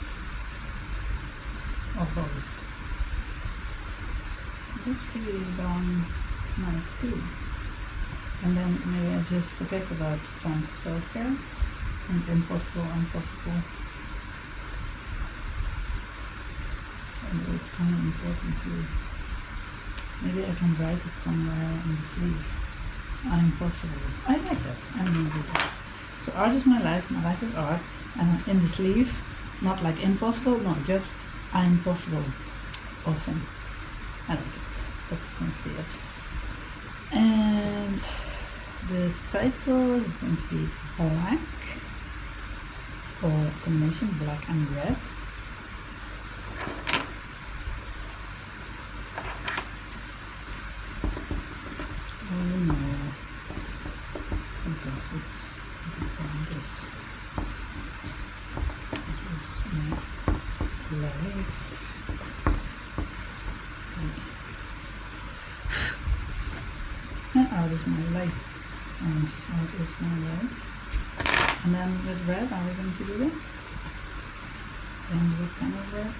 Or both. That's pretty darn nice too. And then maybe I just forget about time for self-care and impossible. And it's kind of important too. Maybe I can write it somewhere in the sleeve. I'm possible. I like that. I'm gonna do that. So art is my life is art, and in the sleeve, not like impossible, no, just I'm possible. Awesome. I like it. That's going to be it. And the title is going to be Black, or combination black and red. Oh no, because it's this. It is my life. out is my light. Out is my light. And then with red, are we going to do that? And what kind of red?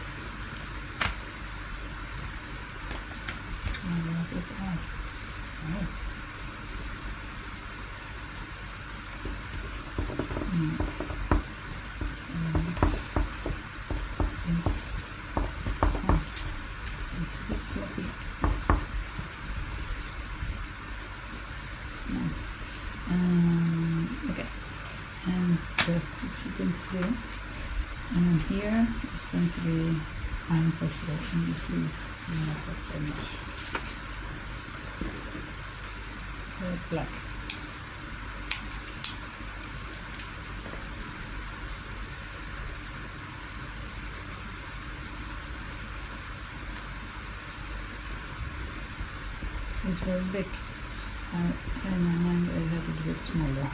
My red is out. Oh. It's a bit sloppy. It's nice. Okay, and just a few things here. And here is going to be iron crystal in the sleeve. Not that very much. Red, black. It's very big. In my mind I had it a bit smaller.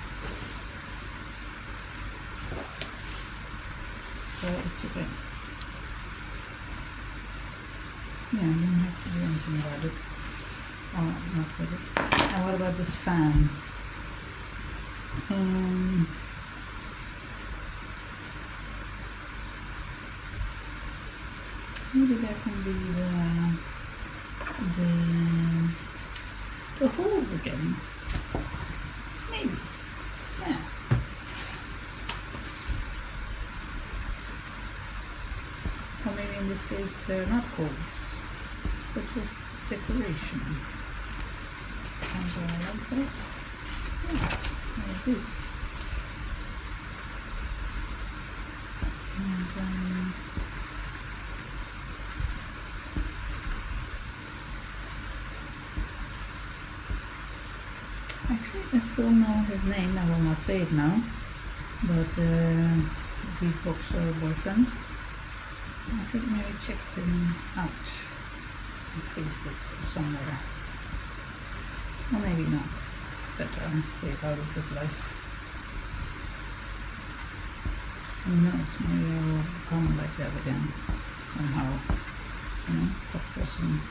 So it's okay. Yeah, I don't have to do anything about it. Or not with it. And what about this fan? Maybe there can be the holes again. Maybe. Yeah. Or maybe in this case they're not holes, but just decoration. And I like that. Yeah, I do. And actually, I still know his name. I will not say it now, but beatboxer boyfriend. I could maybe check him out on Facebook or somewhere. Or maybe not. It's better I stay out of his life. Who knows, maybe I will comment like that again somehow. You know, that person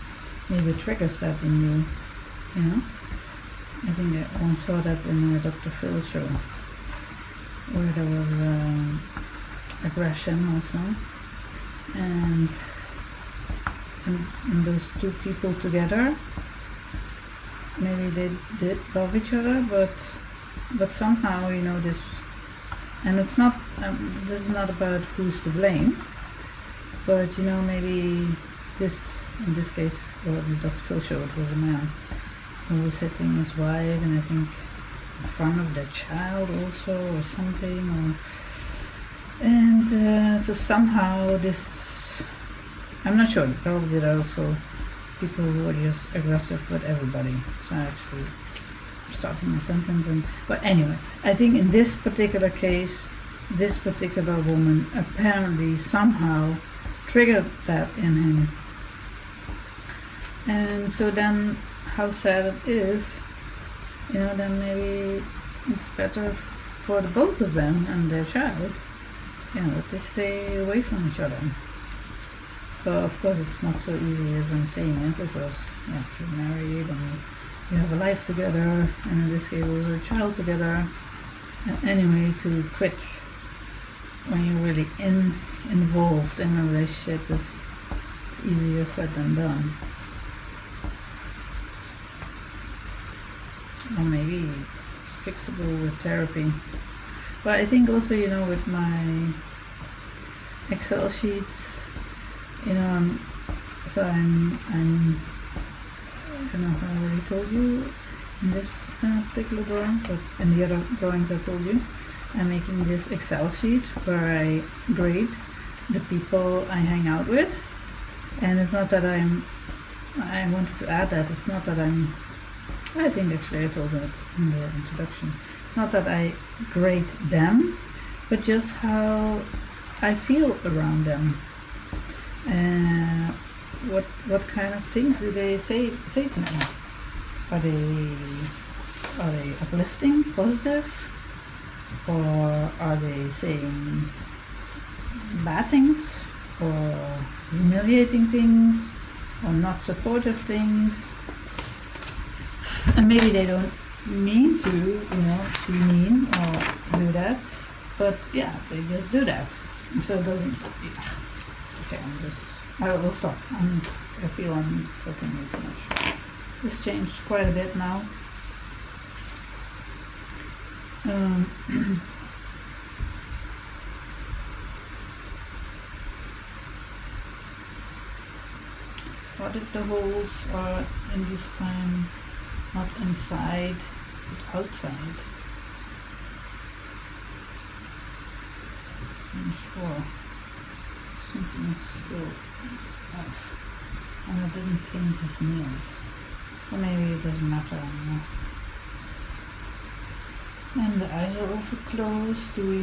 maybe triggers that in you, you know. I think I once saw that in a Dr. Phil show, where there was aggression also, and those two people together, maybe they did love each other, but somehow, you know, this, and it's not, this is not about who's to blame, but you know, maybe this, in this case, or the Dr. Phil show, it was a man who was hitting his wife, and I think in front of their child also, or something, and so somehow this, I'm not sure, probably there are also people who are just aggressive with everybody. So actually I'm starting a sentence, but anyway, I think in this particular case, this particular woman apparently somehow triggered that in him, and so then how sad it is, you know, then maybe it's better for the both of them and their child, you know, that they stay away from each other. But of course it's not so easy as I'm saying it, because yeah, if you're married and you have a life together, and in this case also a child together, and anyway, to quit when you're really involved in a relationship is easier said than done. Or maybe it's fixable with therapy. But I think also, you know, with my Excel sheets, you know, so I'm I don't know if I already told you in this particular drawing, but in the other drawings I told you, I'm making this Excel sheet where I grade the people I hang out with. And it's not that I wanted to add that, it's not that I think actually I told it in the introduction. It's not that I grade them, but just how I feel around them. What kind of things do they say to me? Are they uplifting, positive, or are they saying bad things, or humiliating things, or not supportive things? And maybe they don't mean to, be mean or do that, but yeah, they just do that. And so it doesn't. Yeah. Okay, I will stop. I feel I'm talking way too much. This changed quite a bit now. What if the holes are in this time not inside but outside? I'm sure something is still off, and I didn't paint his nails, or maybe it doesn't matter anymore. And the eyes are also closed. Do we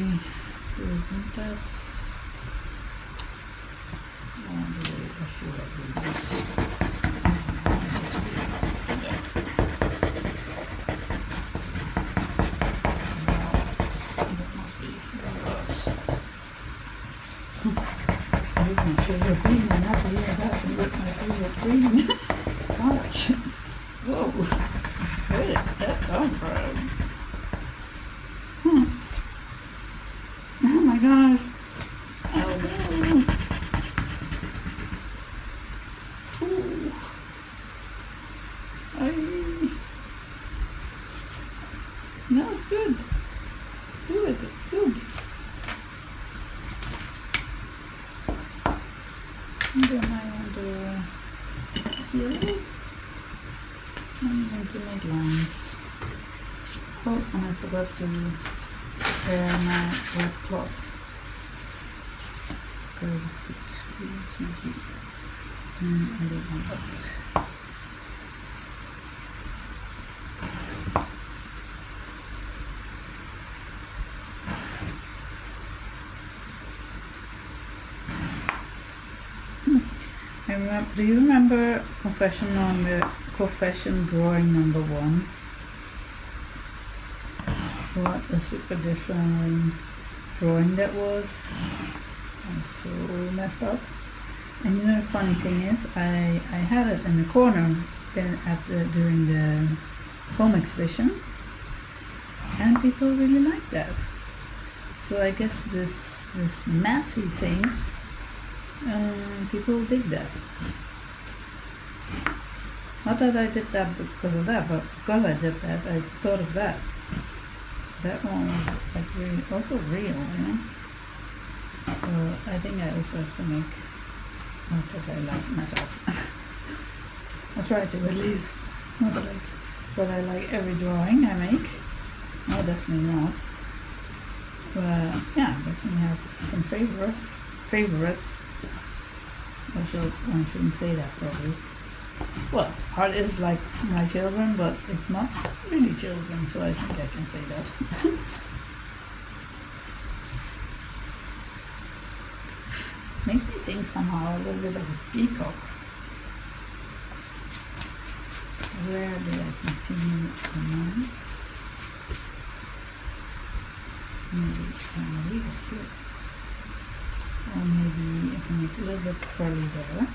want that? I feel like doing this. I just feel like that. That must be for words. That is my favorite green. I'm happy with that. And look, my favorite green. Gosh. Whoa. Where did that come from? Oh my gosh. Oh no. Ooh. No, it's good. Do it, it's good. And then I want to zero. I'm going to make lines. Oh, and I forgot to prepare my wet cloth, because it could be smoky. I don't want that. Do you remember confession drawing number 1? What a super different drawing that was. I was so messed up. And the funny thing is, I had it in the corner during the home exhibition, and people really liked that. So I guess this messy things, people dig that. Not that I did that because of that, but because I did that, I thought of that. That one was like really also real, So I think I also have to make not that I like myself. I try to at least. Not that I like every drawing I make. No, definitely not. But yeah, definitely have some favorites. I shouldn't say that probably. Well, art is like my children, but it's not really children, so I think I can say that. Makes me think somehow a little bit of a peacock. Where do I continue the month? Maybe I'll leave it here. Or maybe I can make a little bit curly there.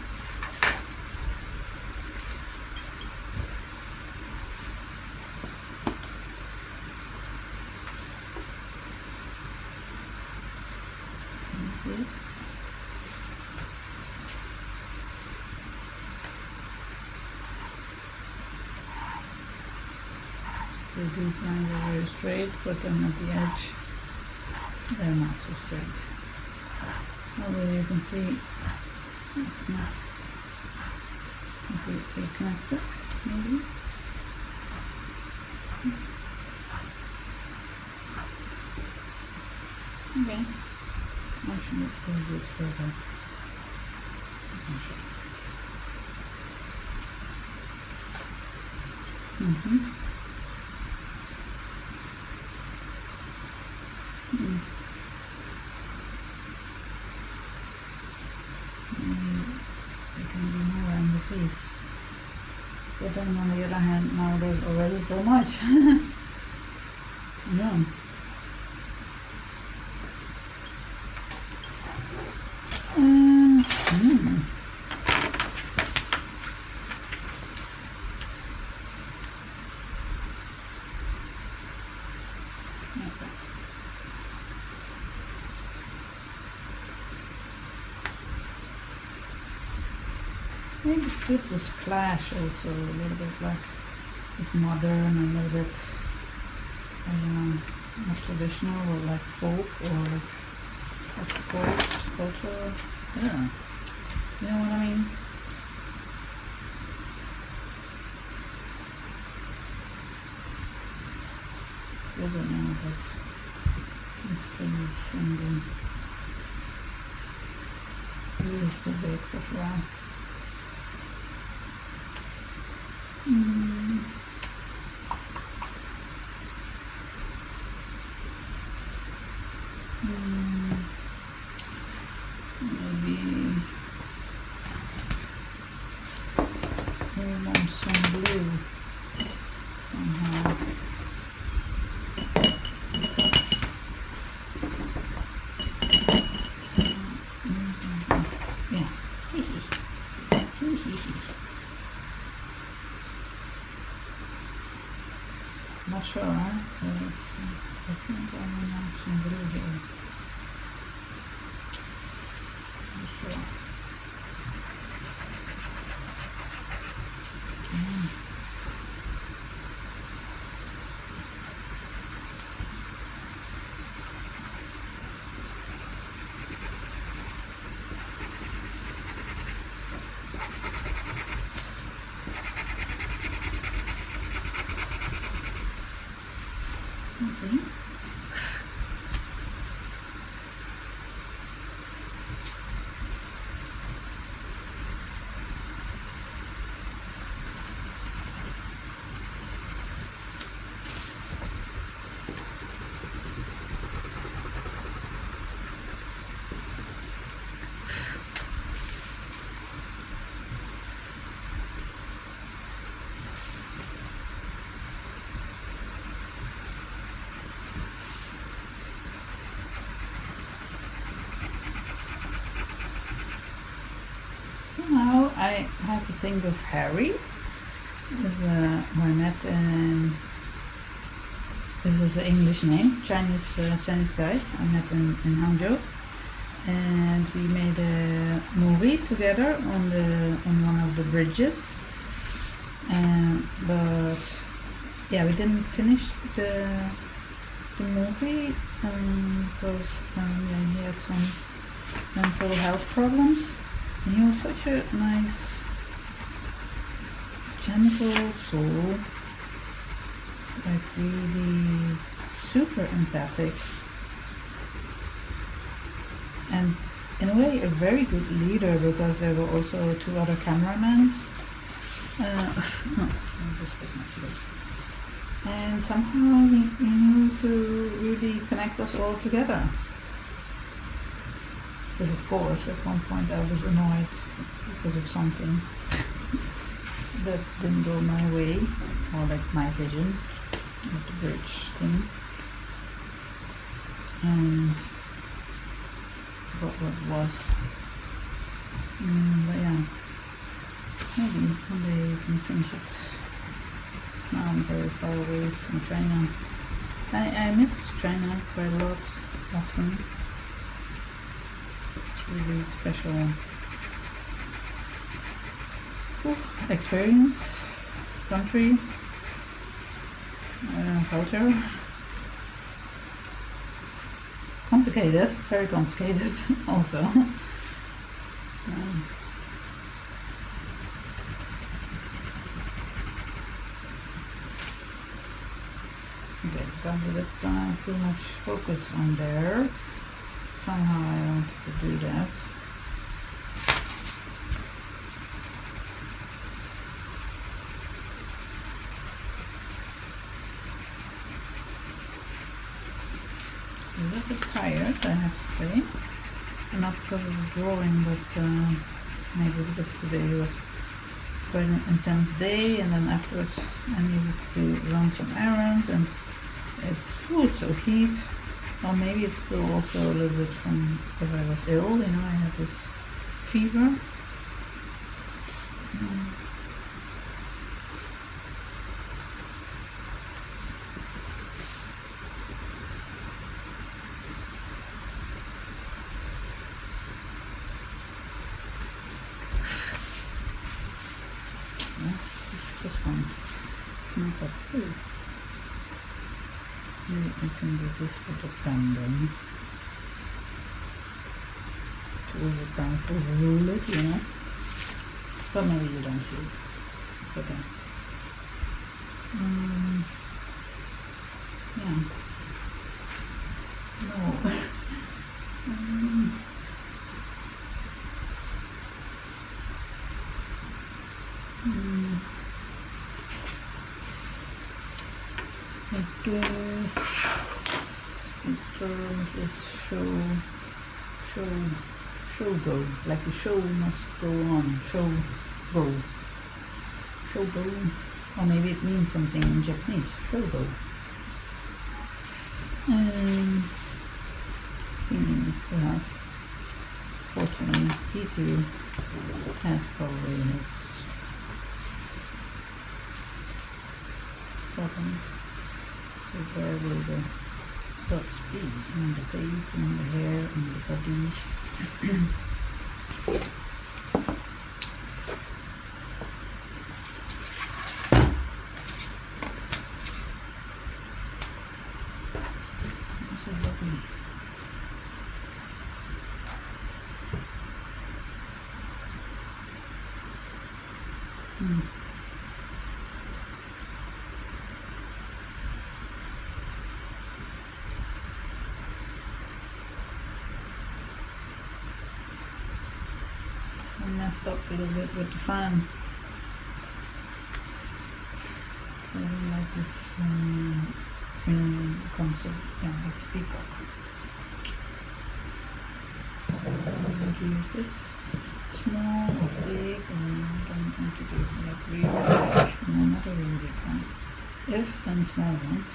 Can you see it? So these lines are very straight, but then at the edge they're not so straight. Although you can see it's not completely connected, maybe. Okay, I should go a bit further. I can do more in the face. But then on the other hand, now there's already so much. Yeah. Okay. Maybe it's good this clash also, a little bit like it's modern, a little bit, I don't know, not traditional or like folk or like, what's it called? Cultural? Yeah. You know what I mean? I don't know, but the face and this is too big for sure. Maybe we want some blue somehow. Yeah. Not sure, huh? But I think I want some blue here. Not sure. Okay. Somehow I had to think of Harry as who I met in. This is an English name, Chinese guy I met in Hangzhou, and we made a movie together on one of the bridges. But yeah, we didn't finish the movie because yeah, he had some mental health problems. And he was such a nice, gentle soul, like really super empathic, and in a way a very good leader, because there were also two other cameramans. This was not so good. And somehow he knew to really connect us all together. Because of course at one point I was annoyed because of something that didn't go my way, or like my vision of the bridge thing, and I forgot what it was. But yeah, maybe someday we can finish it. Now I'm very far away from China. I miss China quite a lot, often. It's really special experience, country, culture. Complicated, very complicated also. Okay, don't let too much focus on there. Somehow I wanted to do that. A little bit tired, I have to say. And not because of the drawing, but maybe because today was quite an intense day, and then afterwards I needed to run some errands, and it's so heat. Or maybe it's still also a little bit from because I was ill, you know, I had this fever. yeah? This one. It's not that cool. Maybe we can do this with a pen then. To kind of overrule it, you know? But maybe you don't see it. It's okay. Yeah. No. I guess Mr. and Mrs. Show go. Like the show must go on. Show go. Or maybe it means something in Japanese. Show go. And he needs to have, fortunately, he too has probably his problems. So where will the dots be? On the face, on the hair, on the body. So lovely. I messed up a little bit with the fan. So I don't like this concept, yeah, like the peacock. I'm going to use this small or big, or I don't want to do it like really big. No, not a really big one. If, then small ones.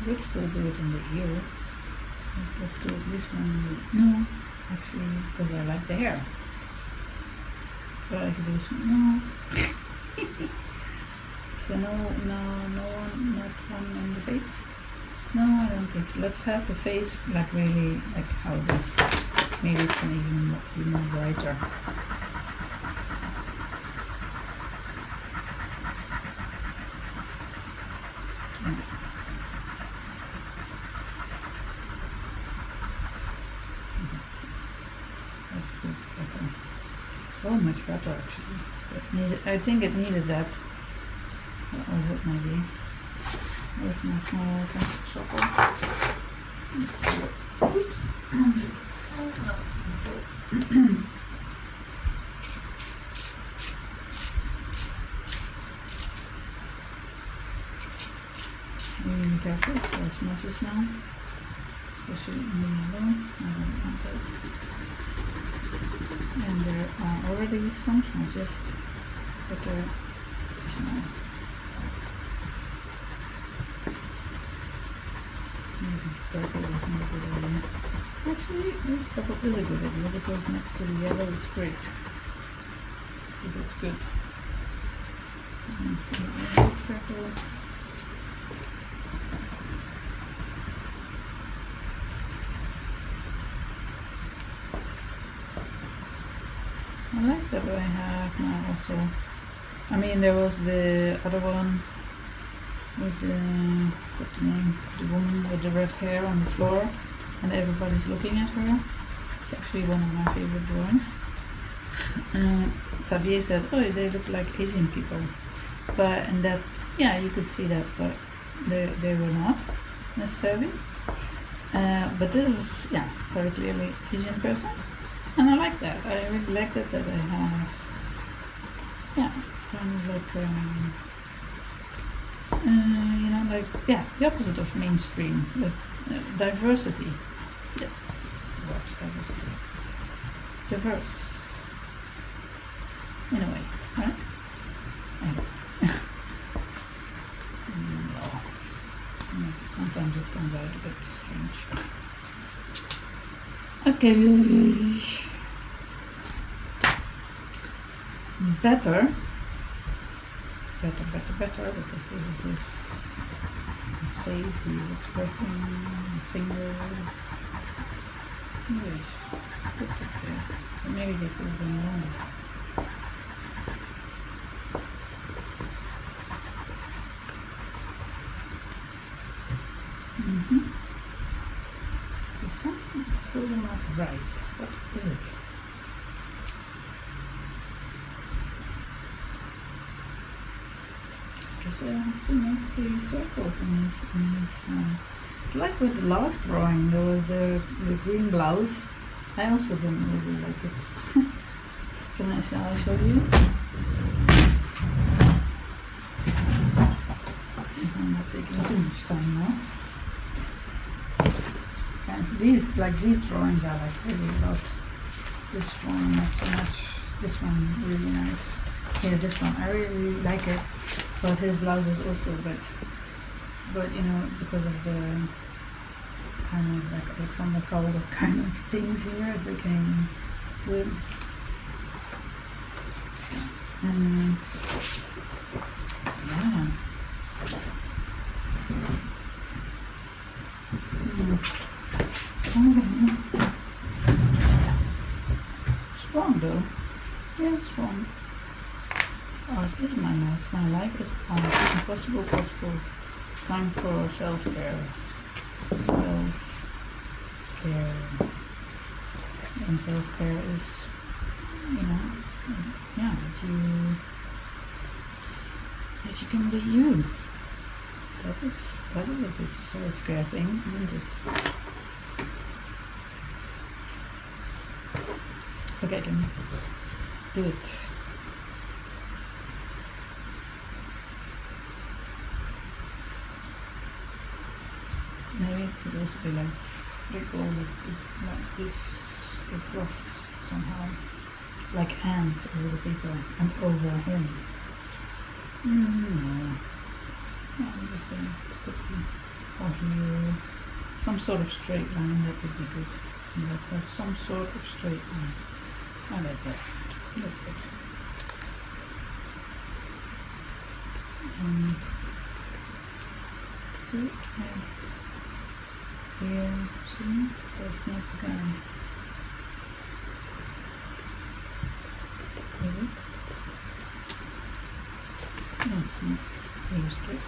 I would still do it in the ear. Let's do at least one. No, actually, because I like the hair. But I could do some. No. So no one, not one in the face. No, I don't think so. Let's have the face like really like how this. Maybe it can even be more brighter. Yeah. That's good, better. Oh, much better actually. That needed, I think it needed that. What was it maybe? Where's my small plastic shopper? Let's see what. Oops. Oh, no, it's been Really careful for smudges now, especially in the yellow. I don't want it. And there are already some smudges, but they're small. Maybe purple is not a good idea. Actually, purple is a good idea because next to the yellow it's great. So that's good. And purple. I like that I have now also. I mean, there was the other one with the, what's the name? The woman with the red hair on the floor and everybody's looking at her. It's actually one of my favorite drawings. Xavier said, oh, they look like Asian people. But, and that, yeah, you could see that, but they were not necessarily. But this is, yeah, very clearly Asian person. And I like that. I really like that I have, yeah, kind of like, you know, like, yeah, the opposite of mainstream, like diversity. Yes, it's the word, diversity. Diverse, in a way, right? Anyway. No. Maybe sometimes it comes out a bit strange. Okay. Better, because this is his face, he's expressing fingers. Yes, it's good up there. But maybe they could have been longer. It's still not right. What is it? I guess I have to make 3 circles in this. It's like with the last drawing, there was the green blouse. I also didn't really like it. Shall I show you? I'm not taking too much time now. Okay, these drawings I like really a lot. This one not so much. This one really nice. Yeah, this one I really like it, but his blouse is also a bit. But you know, because of the kind of like Alexander Calder kind of things here, it became weird. And yeah. Strong though. Yeah, strong. Art is my life. My life is art. Impossible, possible. Time for self-care. Self-care. And self-care is, you know, yeah, that you can be you. That is a good self-care thing, isn't it? Okay, I can do it. Maybe it could also be like go like this across somehow, like ants over the people and over him. No. I'm just saying, could be, or here, some sort of straight line, that would be good. And let's have some sort of straight line. I like that. That's good. And so here, see, that's not the guy. Is it? No, it's not really straight.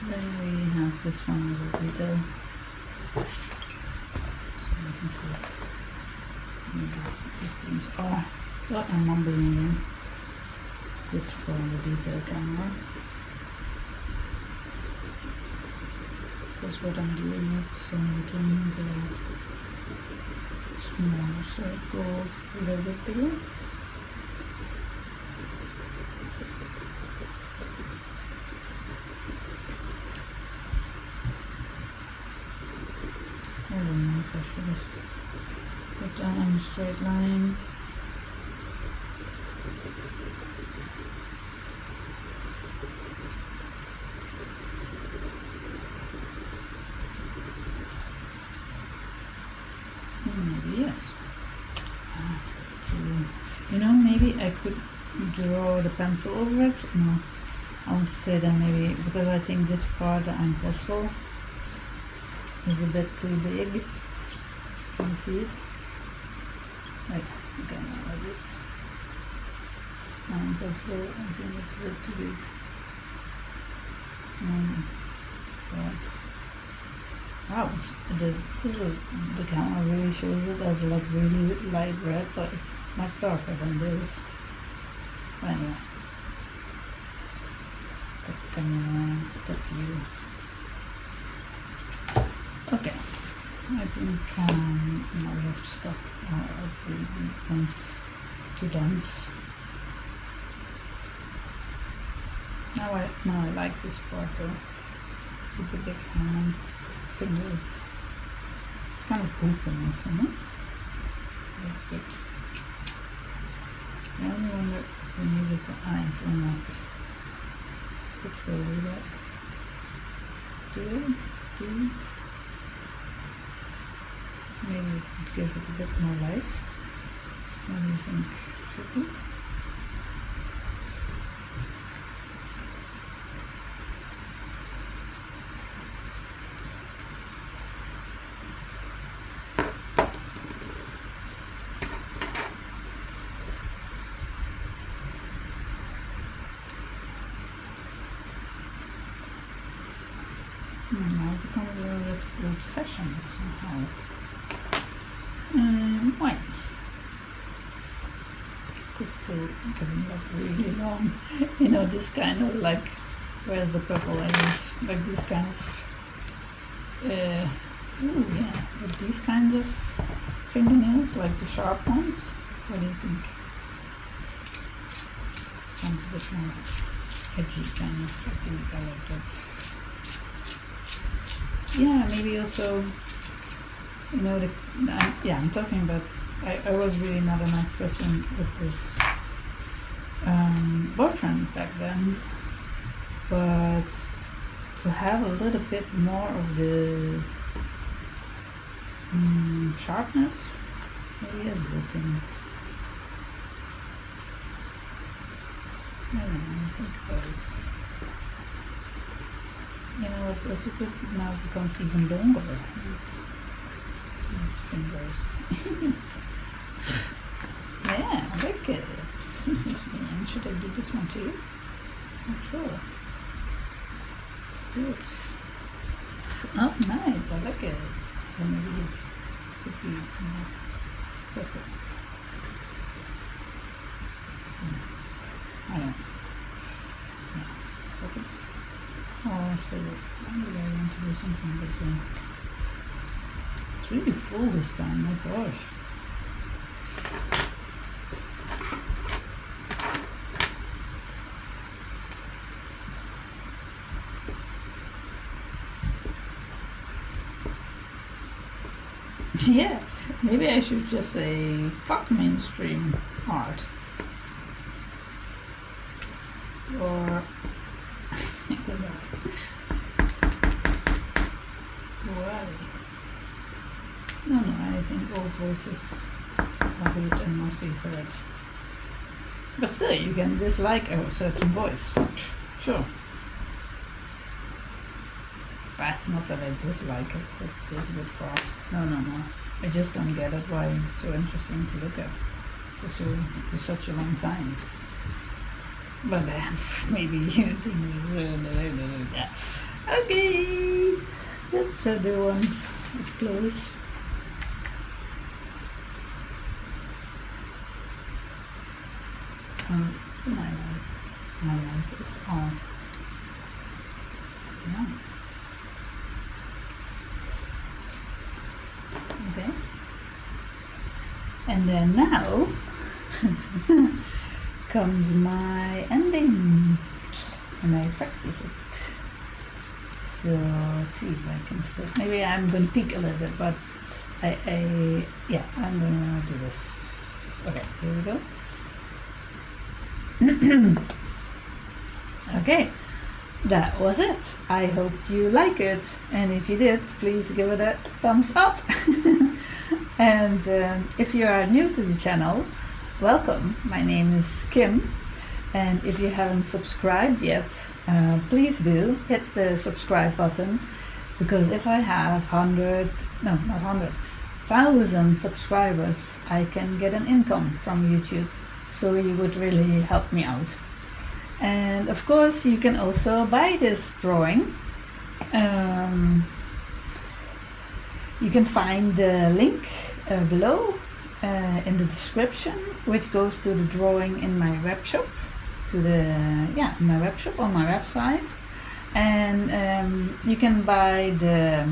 Then we have this one as a detail, so you can see what these things are. But I'm mumbling again. Good for the detail camera. Because what I'm doing is making the smaller circles a little bit bigger. I don't know if I should have put down on a straight line. Maybe yes. You know, maybe I could draw the pencil over it. No, I want to say that maybe because I think this part, the impossible, is a bit too big. Can you see it? Like, okay, now like this. Impossible, I think it's a bit too big. Right. Wow, the camera really shows it as like really light red, but it's much darker than this. Anyway, top view. Okay, I think now we have to stop. It becomes too dense. Now I like this part though, with the big hands, fingers. It's kind of openness, you know? That's good. I only wonder if we needed the eyes or not. Could still do that. Do we? Maybe we could give it a bit more life. What do you think? Should we? Now it becomes a little bit old-fashioned somehow. Why? Could still give them like really long, you know, this kind of like, where's the purple lines? Like this kind of, ooh yeah, with these kind of fingernails, like the sharp ones. What do you think? Sounds a bit more edgy kind of, I think I like that. Yeah, maybe also, you know, I'm talking about, I was really not a nice person with this boyfriend back then, but to have a little bit more of this sharpness maybe is a good thing. I don't know, think about it. You know, it's also good now it becomes even longer, these fingers. Yeah, I like it. And should I do this one too? Not sure. Let's do it. Oh, nice, I like it. Or maybe this could be more purple. I don't know. Yeah, stop it. Oh, still, maybe I want to do something, but it's really full this time, my gosh. Yeah, maybe I should just say fuck mainstream art. Or I don't know. Why? No, I think all voices are good and must be heard. But still, you can dislike a certain voice. Sure. But it's not that I dislike it, it goes a bit far. No. I just don't get it why it's so interesting to look at for such a long time. But maybe you think yeah. Okay, let's do one up close. My life is odd. Yeah. Okay. And then now comes my ending, and I practice it. So let's see if I can still. Maybe I'm going to peek a little bit, but I'm going to do this. Okay, here we go. Okay, that was it. I hope you like it, and if you did, please give it a thumbs up. And if you are new to the channel, welcome. My name is Kim, and if you haven't subscribed yet, please do hit the subscribe button, because if I have 1,000 subscribers, I can get an income from YouTube, so you would really help me out. And of course you can also buy this drawing. You can find the link below in the description, which goes to the drawing in my web shop, in my web shop on my website. And you can buy the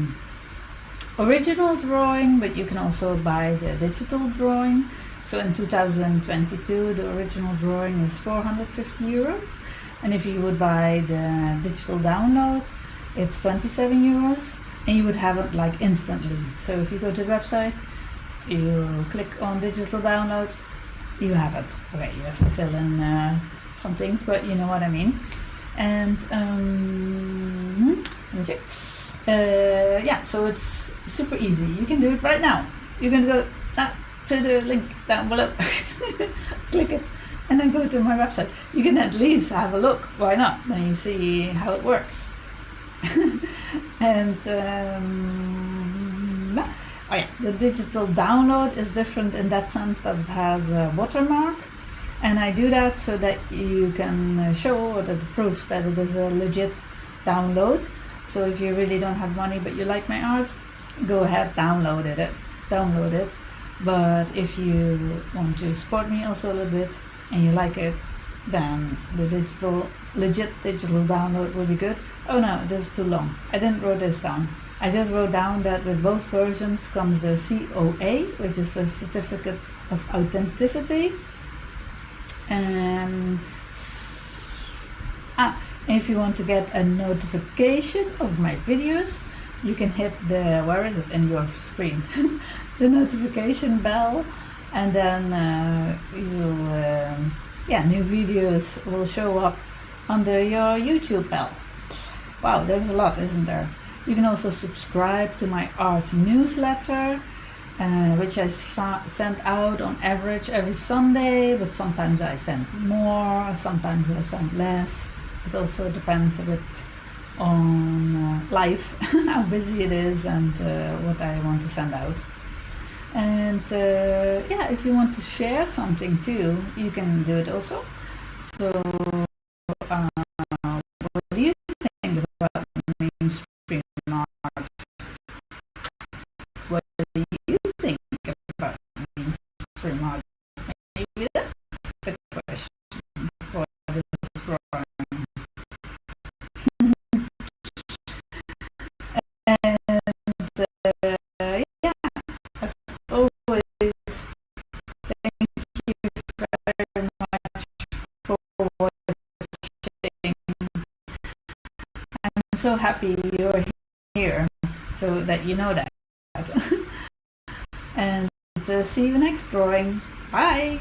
original drawing, but you can also buy the digital drawing. So in 2022 the original drawing is 450 euros, and if you would buy the digital download, it's 27 euros, and you would have it like instantly. So if you go to the website, you click on digital download, you have it. Okay, you have to fill in some things, but you know what I mean. And let me check. Yeah, so it's super easy. You can do it right now. You can go to the link down below, click it, and then go to my website. You can at least have a look. Why not? Then you see how it works. And oh yeah, the digital download is different in that sense that it has a watermark, and I do that so that you can show, or that it proves that it is a legit download. So if you really don't have money but you like my art, go ahead, download it. But if you want to support me also a little bit and you like it, then the legit digital download will be good. Oh no, this is too long. I didn't write this down. I just wrote down that with both versions comes a COA, which is a certificate of authenticity. And if you want to get a notification of my videos, you can hit the, where is it in your screen, the notification bell, and then new videos will show up under your YouTube bell. Wow, there's a lot, isn't there? You can also subscribe to my art newsletter, which I send out on average every Sunday, but sometimes I send more, sometimes I send less. It also depends a bit on life, how busy it is, and what I want to send out. And if you want to share something too, you can do it also. So what do you think about mainstream art? What do you think about mainstream art? Maybe that's the question for this drawing. And as always, thank you very much for watching. I'm so happy you're here, so that you know that. And see you next drawing. Bye!